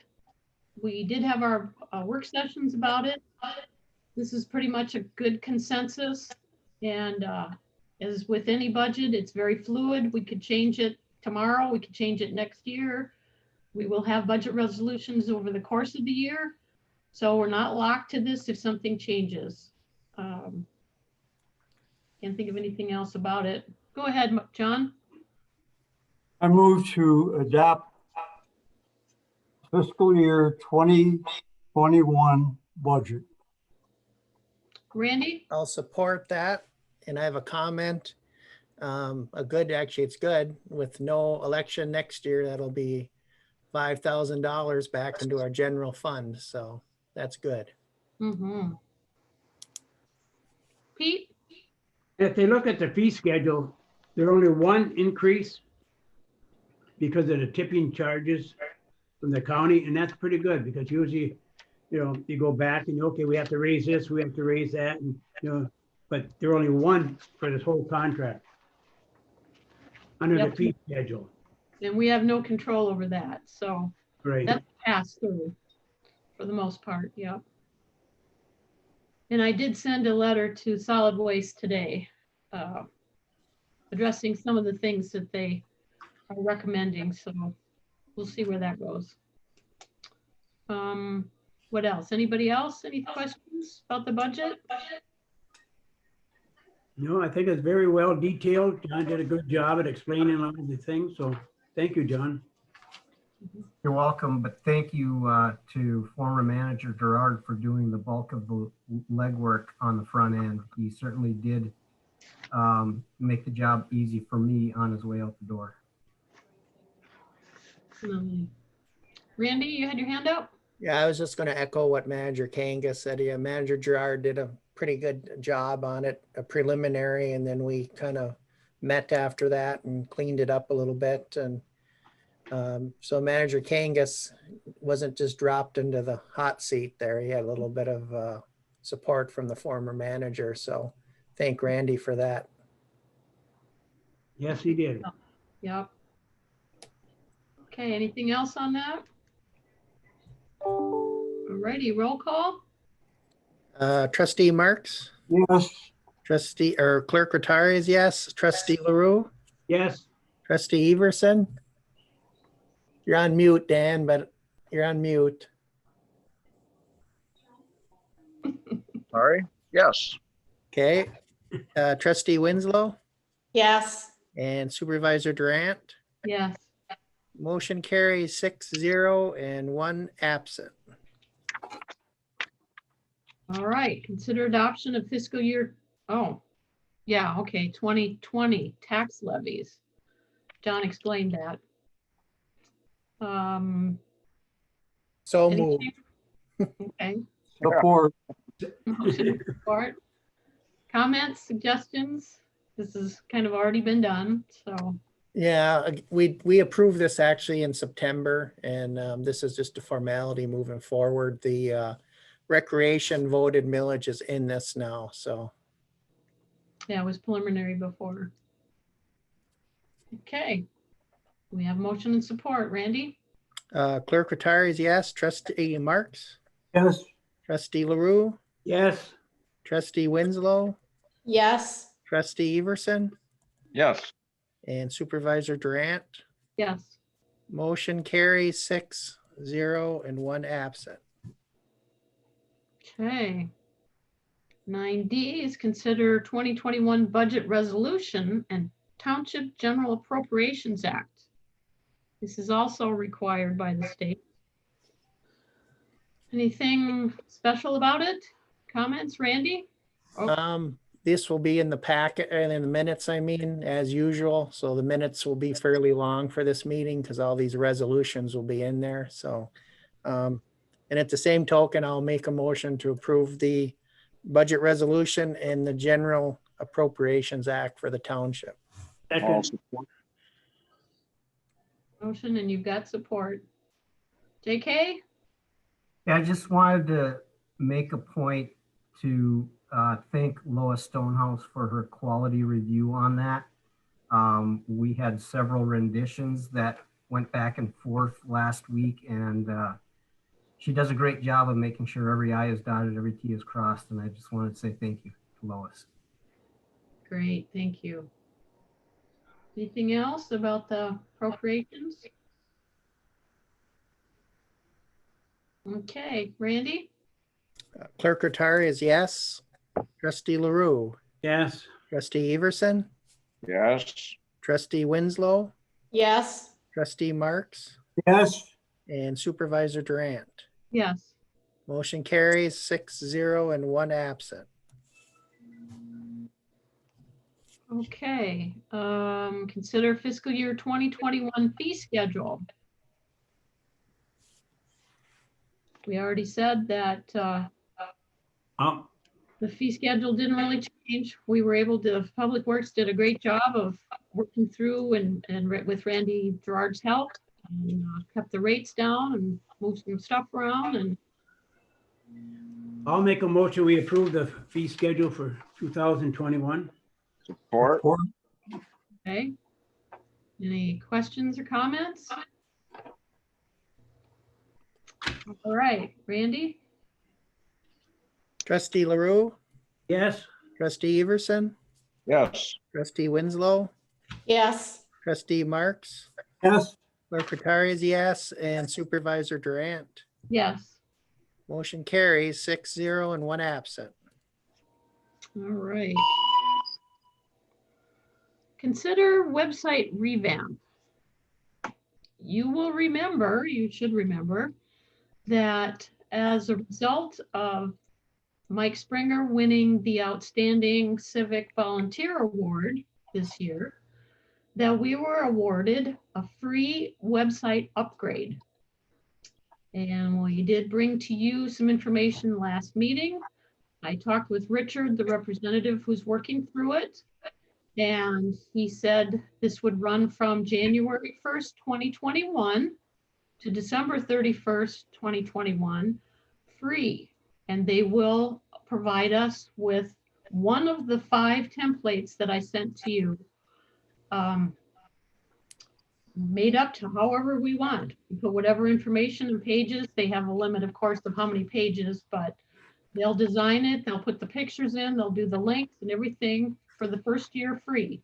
We did have our work sessions about it. This is pretty much a good consensus. And as with any budget, it's very fluid. We could change it tomorrow. We could change it next year. We will have budget resolutions over the course of the year. So we're not locked to this if something changes. Can't think of anything else about it. Go ahead, John. I move to adopt fiscal year 2021 budget. Randy? I'll support that. And I have a comment. Actually, it's good. With no election next year, that'll be $5,000 back into our general fund. So that's good. Mm-hmm. Pete? If they look at the fee schedule, there's only one increase because of the tipping charges from the county, and that's pretty good because usually, you go back and okay, we have to raise this, we have to raise that, and but there are only one for this whole contract under the Yep. fee schedule. And we have no control over that, so Right. that's passed through for the most part, yep. And I did send a letter to solid waste today, addressing some of the things that they are recommending, so we'll see where that goes. What else? Anybody else? Any questions about the budget? No, I think it's very well detailed. John did a good job at explaining all the things, so thank you, John. You're welcome, but thank you to former manager Gerard for doing the bulk of the legwork on the front end. He certainly did make the job easy for me on his way out the door. Randy, you had your hand up? Yeah, I was just going to echo what Manager Kangas said. Yeah, Manager Gerard did a pretty good job on it, a preliminary, and then we kind of met after that and cleaned it up a little bit. And so Manager Kangas wasn't just dropped into the hot seat there. He had a little bit of support from the former manager. So thank Randy for that. Yes, he did. Yep. Okay, anything else on that? Alrighty, roll call. Trustee Marks, Yes, Trustee or Clerk Rattari is yes. Trustee LaRue, Yes, Trustee Everson. You're on mute, Dan, but you're on mute. Sorry, yes. Okay. Trustee Winslow Yes. and Supervisor Durant. Yes. Motion carries 6-0 and 1 absent. All right, consider adoption of fiscal year, oh, yeah, okay, 2020 tax levies. John explained that. So Any moved. change? Okay. support. Motion to support. Comments, suggestions? This has kind of already been done, so, Yeah, we approved this actually in September, and this is just a formality moving forward. The recreation voted millage is in this now, so. yeah, it was preliminary before. Okay. We have motion and support. Randy? Clerk Rattari is yes. Trustee Marks, Yes, Trustee LaRue, yes, Trustee Winslow, Yes. Trustee Everson, Yes, and Supervisor Durant. Yes. Motion carries 6-0 and 1 absent. Okay. 9D is consider 2021 budget resolution and Township General Appropriations Act. This is also required by the state. Anything special about it? Comments, Randy? This will be in the packet and in the minutes, I mean, as usual. So the minutes will be fairly long for this meeting because all these resolutions will be in there. So, and at the same token, I'll make a motion to approve the budget resolution and the General Appropriations Act for the township. all second, support. Motion, and you've got support. JK? Yeah, I just wanted to make a point to thank Lois Stonehouse for her quality review on that. We had several renditions that went back and forth last week, and she does a great job of making sure every I is dotted, every T is crossed, and I just wanted to say thank you to Lois. Great, thank you. Anything else about the appropriations? Okay, Randy? Clerk Rattari is yes. Trustee LaRue, yes, Trustee Everson, Yes, Trustee Winslow, Yes. Trustee Marks, yes, and Supervisor Durant. Yes. Motion carries 6-0 and 1 absent. Okay, consider fiscal year 2021 fee schedule. We already said that Um, the fee schedule didn't really change. We were able to, Public Works did a great job of working through and with Randy Gerard's help, and kept the rates down and moved some stuff around, and I'll make a motion, we approve the fee schedule for 2021. Support. okay. Any questions or comments? All right, Randy? Trustee LaRue, Yes, trustee Everson, Yes. trustee Winslow, Yes, trustee Marks, yes, clerk Rattari is yes, and Supervisor Durant. Yes. Motion carries 6-0 and 1 absent. All right. Consider website revamp. You will remember, you should remember, that as a result of Mike Springer winning the Outstanding Civic Volunteer Award this year, that we were awarded a free website upgrade. And we did bring to you some information last meeting. I talked with Richard, the representative who's working through it, and he said this would run from January 1st, 2021 to December 31st, 2021, free. And they will provide us with one of the 5 templates that I sent to you, made up to however we want. We put whatever information and pages. They have a limit, of course, of how many pages, but they'll design it, they'll put the pictures in, they'll do the links and everything for the first year free.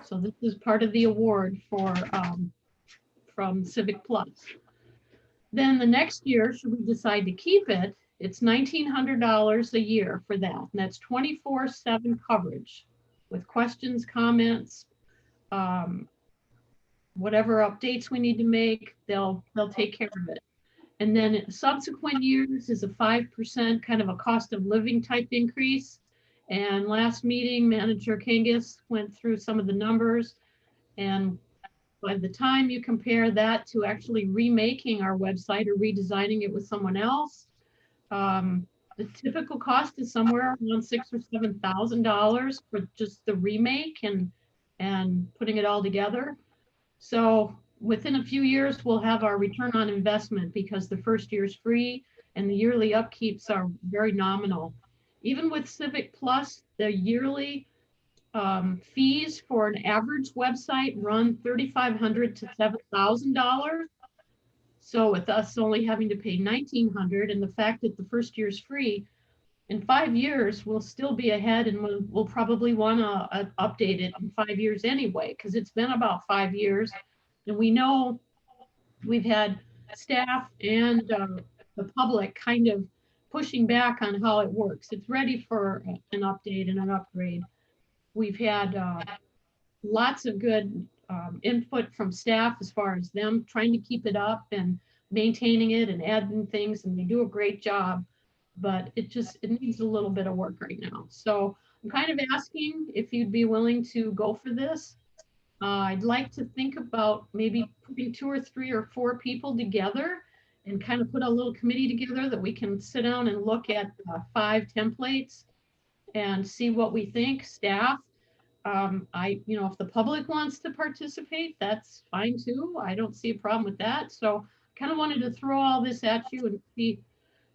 So this is part of the award for from Civic Plus. Then the next year, should we decide to keep it, it's $1,900 a year for that. And that's 24/7 coverage with questions, comments, whatever updates we need to make, they'll take care of it. And then in subsequent years is a 5% kind of a cost of living type increase. And last meeting, Manager Kangas went through some of the numbers. And by the time you compare that to actually remaking our website or redesigning it with someone else, the typical cost is somewhere around $6,000 or $7,000 for just the remake and putting it all together. So within a few years, we'll have our return on investment because the first year is free and the yearly upkeeps are very nominal. Even with Civic Plus, the yearly fees for an average website run $3,500 to $7,000. So with us only having to pay $1,900 and the fact that the first year is free, in 5 years, we'll still be ahead and we'll probably want to update it in 5 years anyway, because it's been about 5 years. And we know we've had staff and the public kind of pushing back on how it works. It's ready for an update and an upgrade. We've had lots of good input from staff as far as them trying to keep it up and maintaining it and adding things, and they do a great job. But it needs a little bit of work right now. So I'm kind of asking if you'd be willing to go for this. I'd like to think about maybe putting 2 or 3 or 4 people together and kind of put a little committee together that we can sit down and look at 5 templates and see what we think, staff. If the public wants to participate, that's fine too. I don't see a problem with that. So kind of wanted to throw all this at you and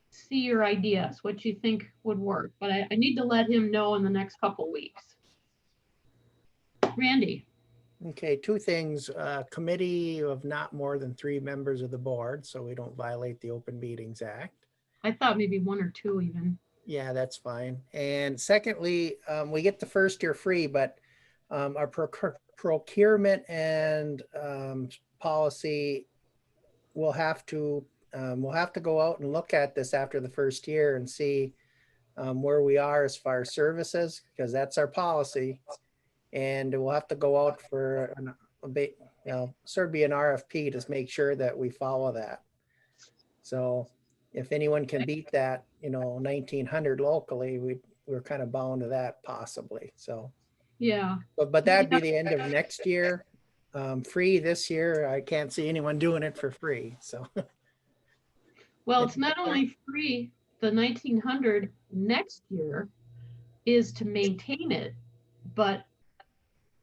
see your ideas, what you think would work. But I need to let him know in the next couple weeks. Randy. Okay, 2 things. Committee of not more than 3 members of the board, so we don't violate the Open Meetings Act. I thought maybe 1 or 2 even. Yeah, that's fine. And secondly, we get the first year free, but our procurement and policy will have to go out and look at this after the first year and see where we are as far as services, because that's our policy. And we'll have to go out for sort of be an RFP to make sure that we follow that. So if anyone can beat that, 1900 locally, we're kind of bound to that possibly. So, Yeah, but that'd be the end of next year. Free this year. I can't see anyone doing it for free. So well, it's not only free, the 1900 next year is to maintain it, but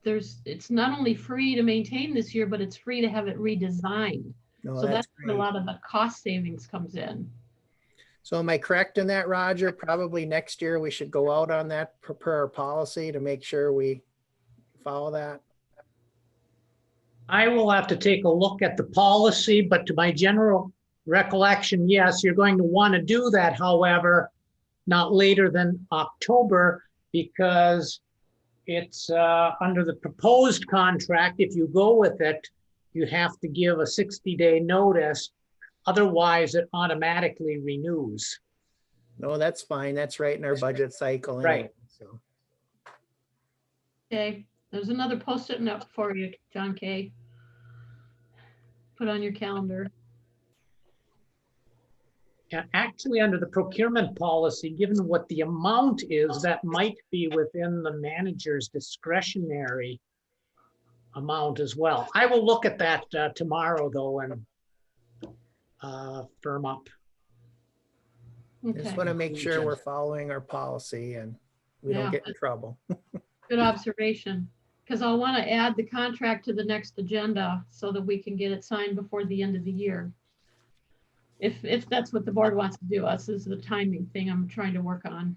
it's not only free to maintain this year, but it's free to have it redesigned. no, So that's where a great. lot of the cost savings comes in. So am I correct in that, Roger? Probably next year we should go out on that per our policy to make sure we follow that. I will have to take a look at the policy, but to my general recollection, yes, you're going to want to do that. However, not later than October, because it's under the proposed contract. If you go with it, you have to give a 60-day notice. Otherwise, it automatically renews. No, that's fine. That's right in our budget cycle. Anyway, Right. So Okay, there's another post-it note for you, John Kay. Put on your calendar. And actually, under the procurement policy, given what the amount is, that might be within the manager's discretionary amount as well. I will look at that tomorrow, though, and firm up. just Okay, want to make sure we're following our policy and we Yeah. don't get in trouble. good observation. Because I'll want to add the contract to the next agenda so that we can get it signed before the end of the year. If that's what the board wants to do, this is the timing thing I'm trying to work on.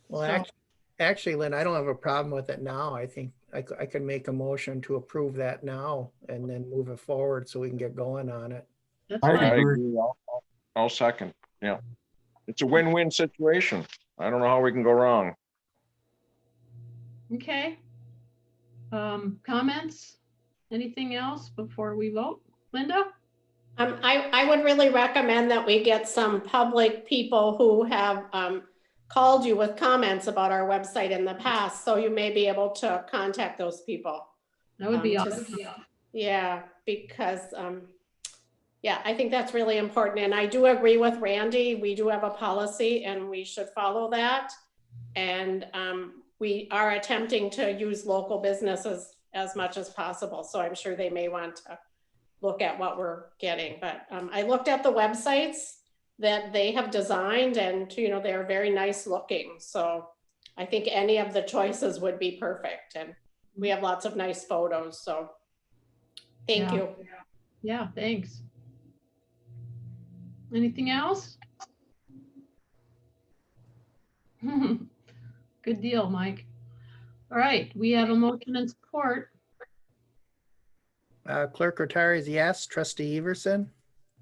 Well, So- actually, Lynn, I don't have a problem with it now. I think I can make a motion to approve that now and then move it forward so we can get going on it. That's I fine. I agree. agree. I'll second. Yeah. It's a win-win situation. I don't know how we can go wrong. Okay. Comments? Anything else before we vote? Linda? I would really recommend that we get some public people who have called you with comments about our website in the past, so you may be able to contact those people. That would be to awesome. Yeah, because, yeah, I think that's really important. And I do agree with Randy. We do have a policy and we should follow that. And we are attempting to use local businesses as much as possible. So I'm sure they may want to look at what we're getting. But I looked at the websites that they have designed and, they're very nice looking. So I think any of the choices would be perfect. And we have lots of nice photos. So thank Yeah. you. Yeah, thanks. Anything else? Good deal, Mike. All right, we have a motion and support. Clerk Rattari is yes. Trustee Everson,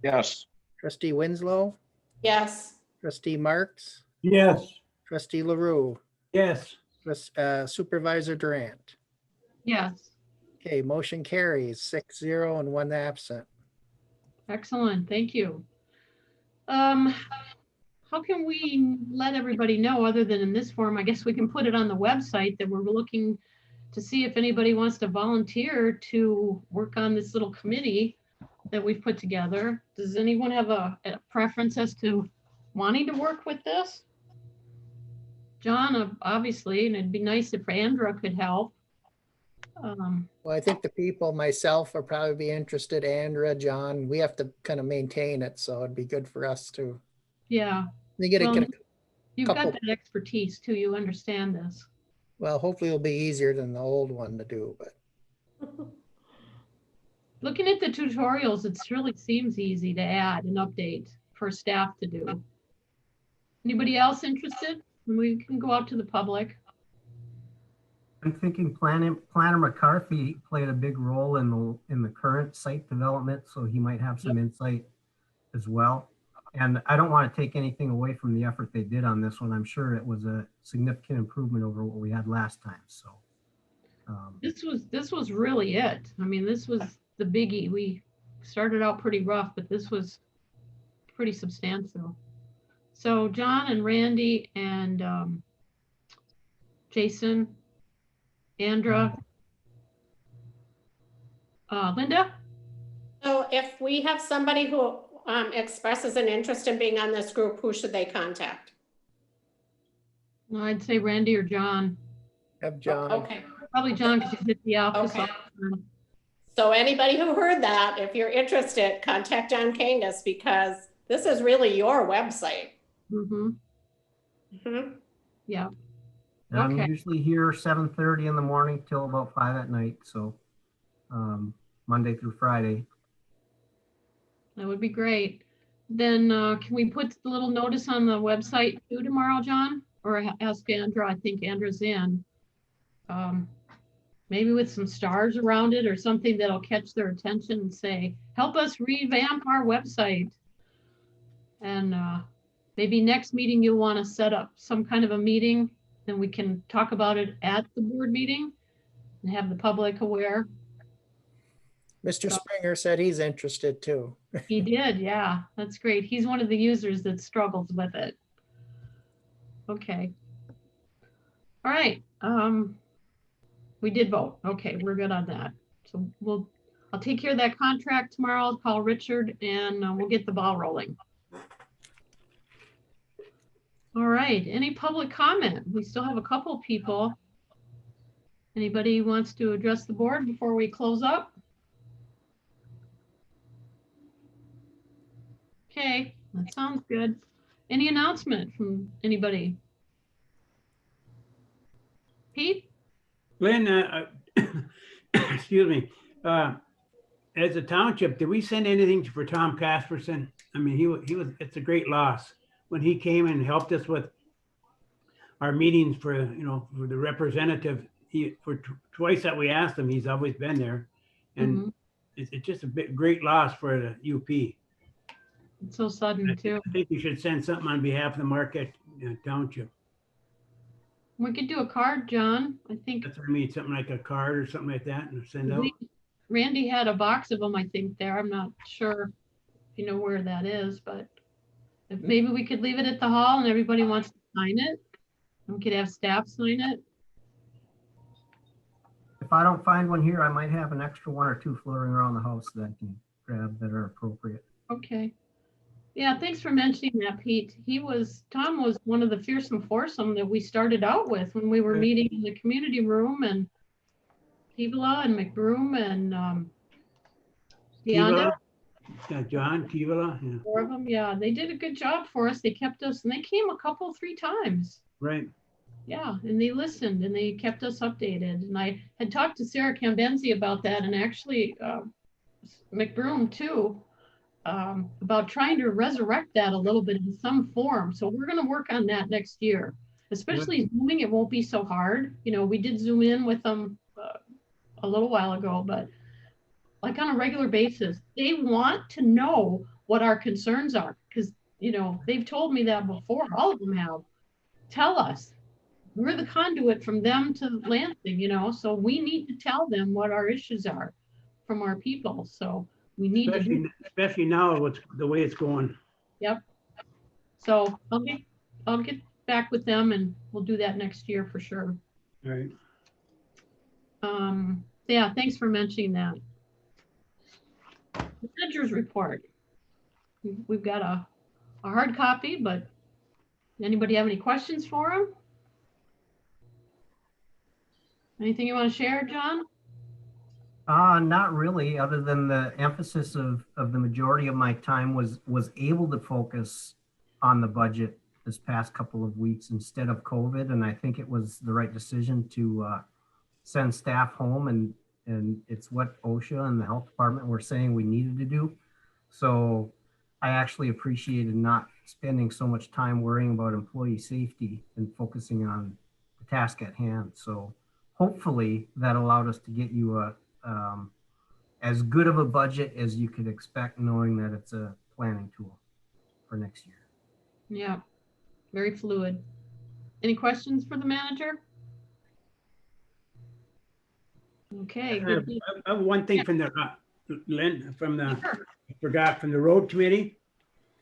Yes. Trustee Winslow, Yes. Trustee Marks, Yes, Trustee LaRue, Yes, Supervisor Durant. Yes, Okay, motion carries 6-0 and 1 absent. excellent, thank you. How can we let everybody know, other than in this form? I guess we can put it on the website that we're looking to see if anybody wants to volunteer to work on this little committee that we've put together. Does anyone have a preference as to wanting to work with this? John, obviously, and it'd be nice if Andra could help. Well, I think the people, myself, will probably be interested. Andra, John, we have to kind of maintain it, so it'd be good for us to. Yeah, They get Well, a you've got couple- that expertise too. You understand this. well, hopefully it'll be easier than the old one to do, but Looking at the tutorials, it really seems easy to add and update for staff to do. Anybody else interested? We can go out to the public. I'm thinking Planner McCarthy played a big role in the current site development, so he might have some insight as well. And I don't want to take anything away from the effort they did on this one. I'm sure it was a significant improvement over what we had last time, so. This was really it. I mean, this was the biggie. We started out pretty rough, but this was pretty substantial. So John and Randy and Jason, Andra, Linda? So if we have somebody who expresses an interest in being on this group, who should they contact? I'd say Randy or John. Have John. Okay, Probably John, because he's at the office. Okay. all the time. so anybody who heard that, if you're interested, contact John Kangas, because this is really your website. Mhm. Mhm. Yeah, And I'm Okay. usually here 7:30 in the morning till about 5 at night. So Monday through Friday. that would be great. Then can we put the little notice on the website too tomorrow, John? Or ask Andrew, I think Andrew's in. Maybe with some stars around it or something that'll catch their attention and say, help us revamp our website. And maybe next meeting you'll want to set up some kind of a meeting, and we can talk about it at the board meeting and have the public aware. Mr. Springer said he's interested too. He did, yeah, that's great. He's one of the users that struggles with it. Okay. All right, we did vote. Okay, we're good on that. So I'll take care of that contract tomorrow. I'll call Richard and we'll get the ball rolling. All right, any public comment? We still have a couple people. Anybody who wants to address the board before we close up? Okay, that sounds good. Any announcement from anybody? Pete? Glenn, excuse me, as a township, did we send anything for Tom Casperson? I mean, he was, it's a great loss. When he came and helped us with our meetings for, for the representative, twice that we asked him, he's always been there. And it's just a great loss for the UP. It's so sudden too. I think we should send something on behalf of the Marquette Township. We could do a card, John. I think That's what I mean, something like a card or something like that and send out. Randy had a box of them, I think, there. I'm not sure if you know where that is, but if maybe we could leave it at the hall and everybody wants to sign it. And we could have staff sign it. If I don't find one here, I might have an extra one or two floating around the house that I can grab that are appropriate. Okay. Yeah, thanks for mentioning that, Pete. Tom was one of the fearsome foursome that we started out with when we were meeting in the community room, and Kivala and McBroom and Deonda. Yeah, John, Kivala, yeah. 4 of them, yeah, they did a good job for us. They kept us, and they came a couple, 3 times. Right. Yeah, and they listened and they kept us updated. And I had talked to Sarah Cambenzi about that, and actually McBroom too, about trying to resurrect that a little bit in some form. So we're going to work on that next year, especially Zooming. It won't be so hard. We did Zoom in with them a little while ago, but like on a regular basis, they want to know what our concerns are, because, they've told me that before. All of them have. Tell us. We're the conduit from them to Lansing, so we need to tell them what our issues are from our people. So we need especially now what's the way it's going. Yep. So I'll get back with them and we'll do that next year for sure. All right. Yeah, thanks for mentioning that. The manager's report. We've got a hard copy, but anybody have any questions for him? Anything you want to share, John? Not really, other than the emphasis of the majority of my time was able to focus on the budget this past couple of weeks instead of COVID. And I think it was the right decision to send staff home, and it's what OSHA and the health department were saying we needed to do. So I actually appreciated not spending so much time worrying about employee safety and focusing on the task at hand. So hopefully that allowed us to get you as good of a budget as you could expect, knowing that it's a planning tool for next year. Yeah, very fluid. Any questions for the manager? Okay. Good. I have one thing from the Lynn, from the I forgot, from the road committee.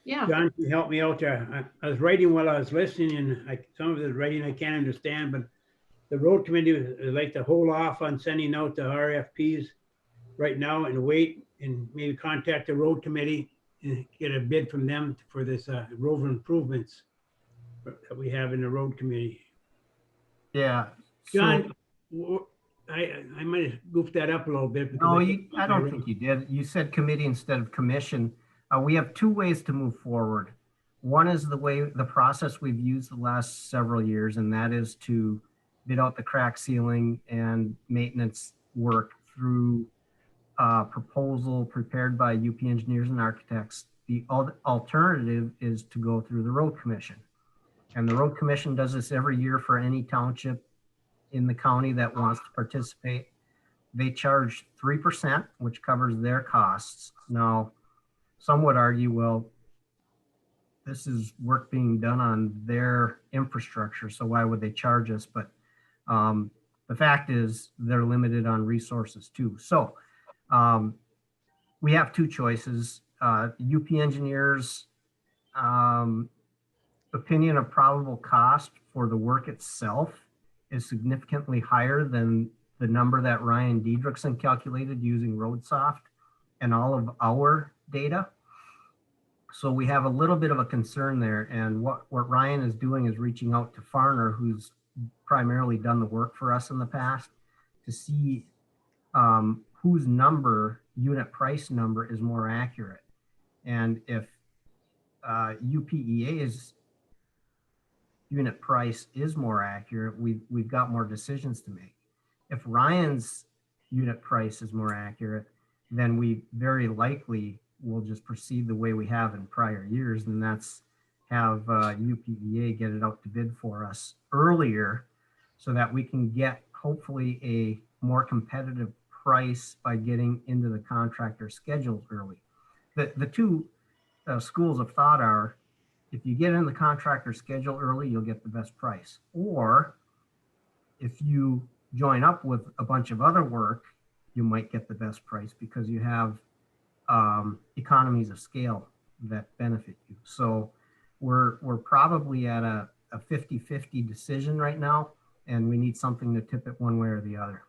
Yeah. John can help me out there. I was writing while I was listening, and some of the writing I can't understand, but the road committee would like to hold off on sending out the RFPs right now and wait and maybe contact the road committee get a bid from them for this road improvements that we have in the road committee. Yeah. so- John, I might have goofed that up a little bit. because No, I I don't think you did. You said committee instead of commission. We have two ways to move forward. One is the process we've used the last several years, and that is to bid out the crack sealing and maintenance work through proposal prepared by UP engineers and architects. The alternative is to go through the road commission. And the road commission does this every year for any township in the county that wants to participate. They charge 3%, which covers their costs. Now, some would argue, well, this is work being done on their infrastructure, so why would they charge us? But the fact is they're limited on resources too. So we have two choices. UP engineers opinion of probable cost for the work itself is significantly higher than the number that Ryan Diedrichson calculated using RoadSoft and all of our data. So we have a little bit of a concern there. And what Ryan is doing is reaching out to Farner, who's primarily done the work for us in the past, to see whose unit price number is more accurate. And if UPEA's unit price is more accurate, we've got more decisions to make. If Ryan's unit price is more accurate, then we very likely will just proceed the way we have in prior years, and that's have UPEA get it out to bid for us earlier so that we can get hopefully a more competitive price by getting into the contractor schedules early. The two schools of thought are, if you get in the contractor schedule early, you'll get the best price. Or if you join up with a bunch of other work, you might get the best price because you have economies of scale that benefit you. So we're probably at a 50-50 decision right now, and we need something to tip it one way or the other.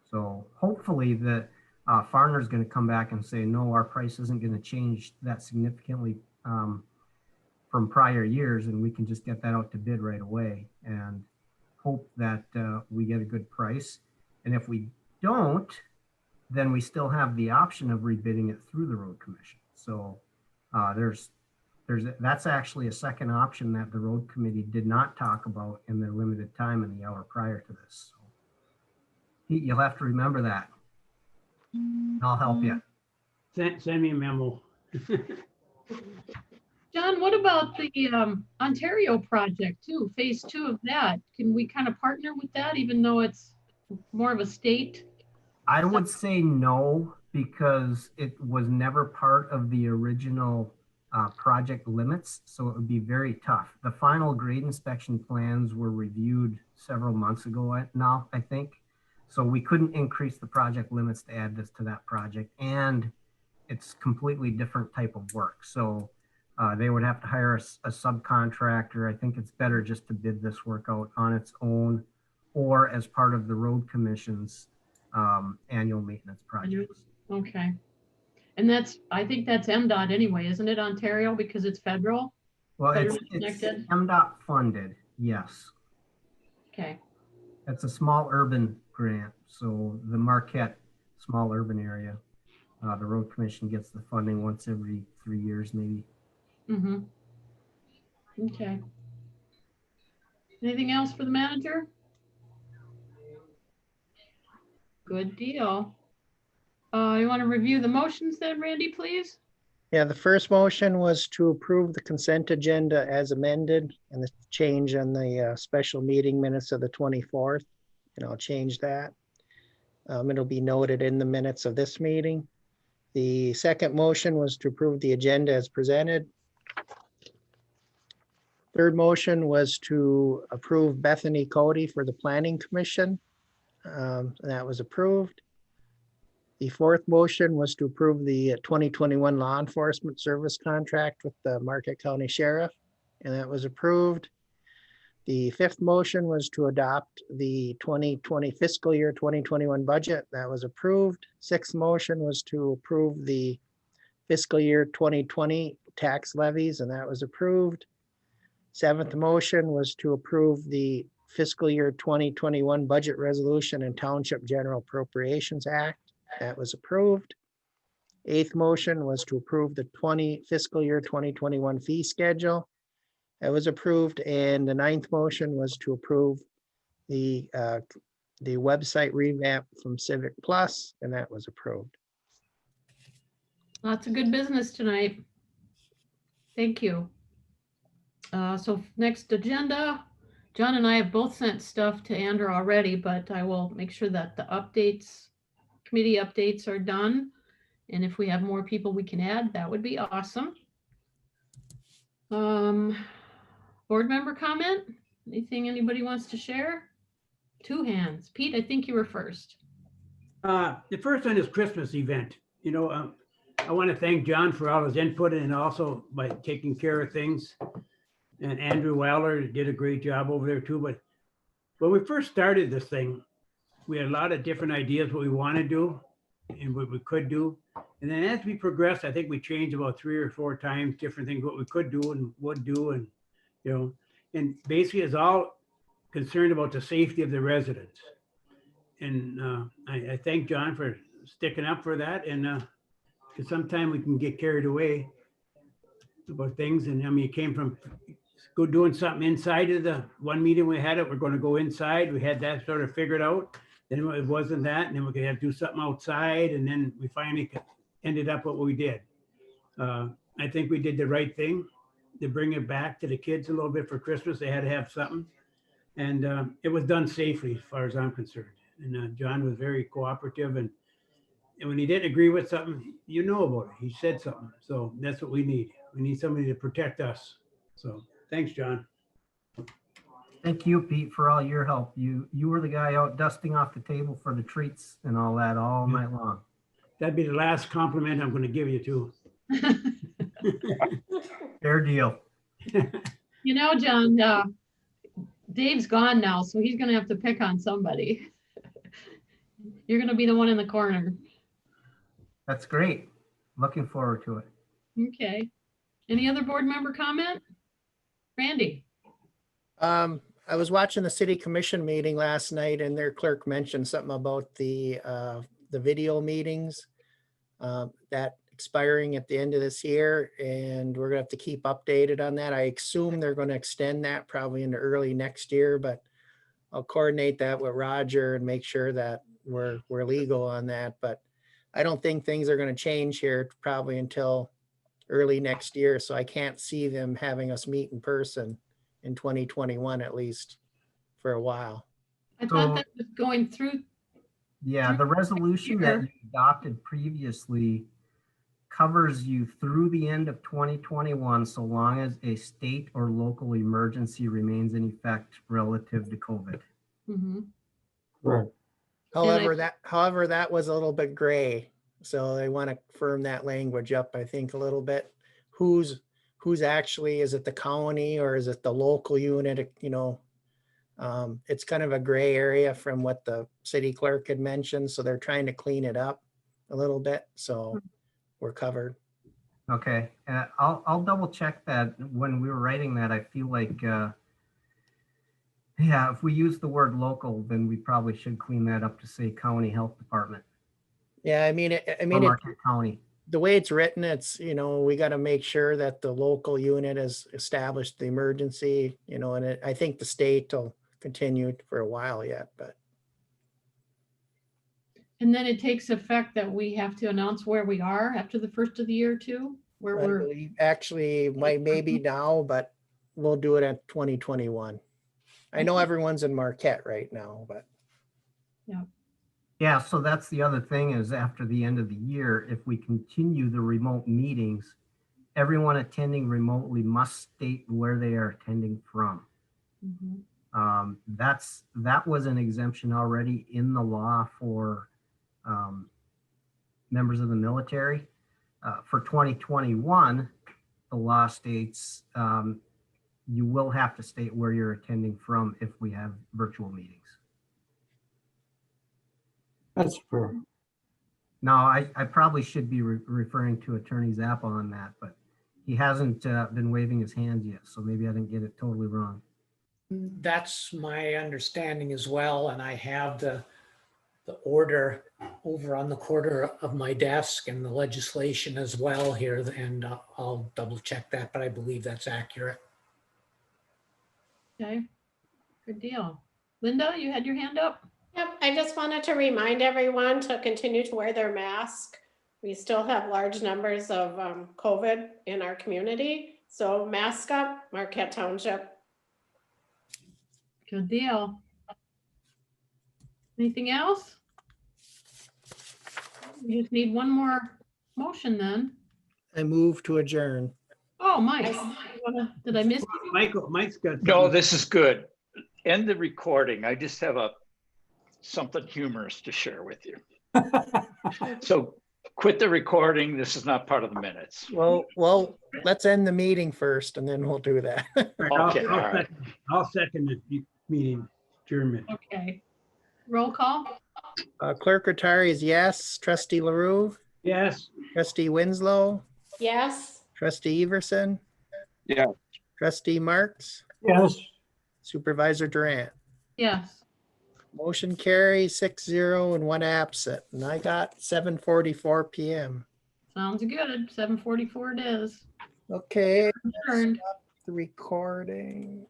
So hopefully the Farner is going to come back and say, no, our price isn't going to change that significantly from prior years, and we can just get that out to bid right away and hope that we get a good price. And if we don't, then we still have the option of rebidding it through the road commission. So that's actually a second option that the road committee did not talk about in their limited time in the hour prior to this. So, Pete, you'll have to remember that. I'll help you. Send me a memo. John, what about the Ontario project too, phase 2 of that? Can we kind of partner with that even though it's more of a state? I would say no, because it was never part of the original project limits, so it would be very tough. The final grade inspection plans were reviewed several months ago now, I think. So we couldn't increase the project limits to add this to that project, and it's completely different type of work. So they would have to hire a subcontractor. I think it's better just to bid this work out on its own or as part of the road commission's annual maintenance projects. Okay. And I think that's MDOT anyway, isn't it, Ontario, because it's federal? Well, it's connected? MDOT funded, yes. Okay. It's a small urban grant. So the Marquette small urban area, the road commission gets the funding once every 3 years, maybe. Mm-hmm. Okay. Anything else for the manager? Good deal. You want to review the motions then, Randy, please? Yeah, the first motion was to approve the consent agenda as amended and the change on the special meeting minutes of the 24th. And I'll change that. It'll be noted in the minutes of this meeting. The second motion was to approve the agenda as presented. Third motion was to approve Bethany Cody for the Planning Commission. That was approved. The fourth motion was to approve the 2021 law enforcement service contract with the Marquette County Sheriff, and that was approved. The fifth motion was to adopt the 2020 fiscal year 2021 budget. That was approved. Sixth motion was to approve the fiscal year 2020 tax levies, and that was approved. Seventh motion was to approve the fiscal year 2021 budget resolution and Township General Appropriations Act. That was approved. Eighth motion was to approve the fiscal year 2021 fee schedule. That was approved. And the ninth motion was to approve the website revamp from Civic Plus, and that was approved. Lots of good business tonight. Thank you. So next agenda, John and I have both sent stuff to Andrew already, but I will make sure that the updates, committee updates are done. And if we have more people we can add, that would be awesome. Board member comment? Anything anybody wants to share? Two hands. Pete, I think you were first. The first one is Christmas event. You know, I want to thank John for all his input and also by taking care of things. And Andrew Weller did a great job over there too. But when we first started this thing, we had a lot of different ideas what we want to do and what we could do. And then as we progressed, I think we changed about 3 or 4 times different things, what we could do and would do. And, you know, and basically it's all concerned about the safety of the residents. And I thank John for sticking up for that. And because sometimes we can get carried away about things. And I mean, it came from go doing something inside of the one meeting we had it. We're going to go inside. We had that sort of figured out. Then it wasn't that. And then we're going to have to do something outside. And then we finally ended up what we did. I think we did the right thing to bring it back to the kids a little bit for Christmas. They had to have something. And it was done safely as far as I'm concerned. And John was very cooperative. And when he didn't agree with something, you know about it. He said something. So that's what we need. We need somebody to protect us. So thanks, John. Thank you, Pete, for all your help. You were the guy out dusting off the table for the treats and all that all night long. That'd be the last compliment I'm going to give you too. Fair deal. You know, John, Dave's gone now, so he's going to have to pick on somebody. You're going to be the one in the corner. That's great. Looking forward to it. Okay. Any other board member comment? Randy? I was watching the city commission meeting last night and their clerk mentioned something about the video meetings that expiring at the end of this year, and we're gonna have to keep updated on that. I assume they're gonna extend that probably into early next year, but I'll coordinate that with Roger and make sure that we're legal on that. But I don't think things are gonna change here probably until early next year. So I can't see them having us meet in person in 2021, at least for a while. I thought that was going through. Yeah, the resolution that you adopted previously covers you through the end of 2021, so long as a state or local emergency remains in effect relative to COVID. Mhm. Right. However, that was a little bit gray. So they want to firm that language up, I think, a little bit. Who's actually, is it the county or is it the local unit? You know, it's kind of a gray area from what the city clerk had mentioned. So they're trying to clean it up a little bit. So we're covered. Okay, I'll double check that. When we were writing that, I feel like, yeah, if we use the word local, then we probably should clean that up to say county health department. Yeah, I mean, Marquette County. The way it's written, it's, you know, we got to make sure that the local unit has established the emergency, you know, and I think the state will continue for a while yet, but. And then it takes effect that we have to announce where we are after the first of the year too, where I we're. believe actually maybe now, but we'll do it at 2021. I know everyone's in Marquette right now, but. Yeah, so that's the other thing is after the end of the year, if we continue the remote meetings, everyone attending remotely must state where they are attending from. Mhm. That was an exemption already in the law for members of the military. For 2021, the law states you will have to state where you're attending from if we have virtual meetings. That's fair. No, I probably should be referring to Attorney Zappa on that, but he hasn't been waving his hands yet, so maybe I didn't get it totally wrong. That's my understanding as well, and I have the order over on the corner of my desk and the legislation as well here, and I'll double check that, but I believe that's accurate. Okay, good deal. Linda, you had your hand up? Yep, I just wanted to remind everyone to continue to wear their mask. We still have large numbers of COVID in our community, so mask up, Marquette Township. Good deal. Anything else? We just need one more motion then. I move to adjourn. Oh, Mike, did I miss you? Mike's got. No, something. this is good. End the recording. I just have something humorous to share with you. So quit the recording. This is not part of the minutes. Well, let's end the meeting first and then we'll do that. Okay, all right. I'll second the meeting adjournment. Okay. Roll call? Clerk Rattari is yes. Trustee LaRue, Yes. Trustee Winslow, Yes? Trustee Everson, Yeah, Trustee Marks, Yes. Supervisor Durant. Yes. Motion carries 6-0 and 1 absent. And I got 7:44 PM. Sounds good. 7:44 it is. Okay, Adjourned. the recording.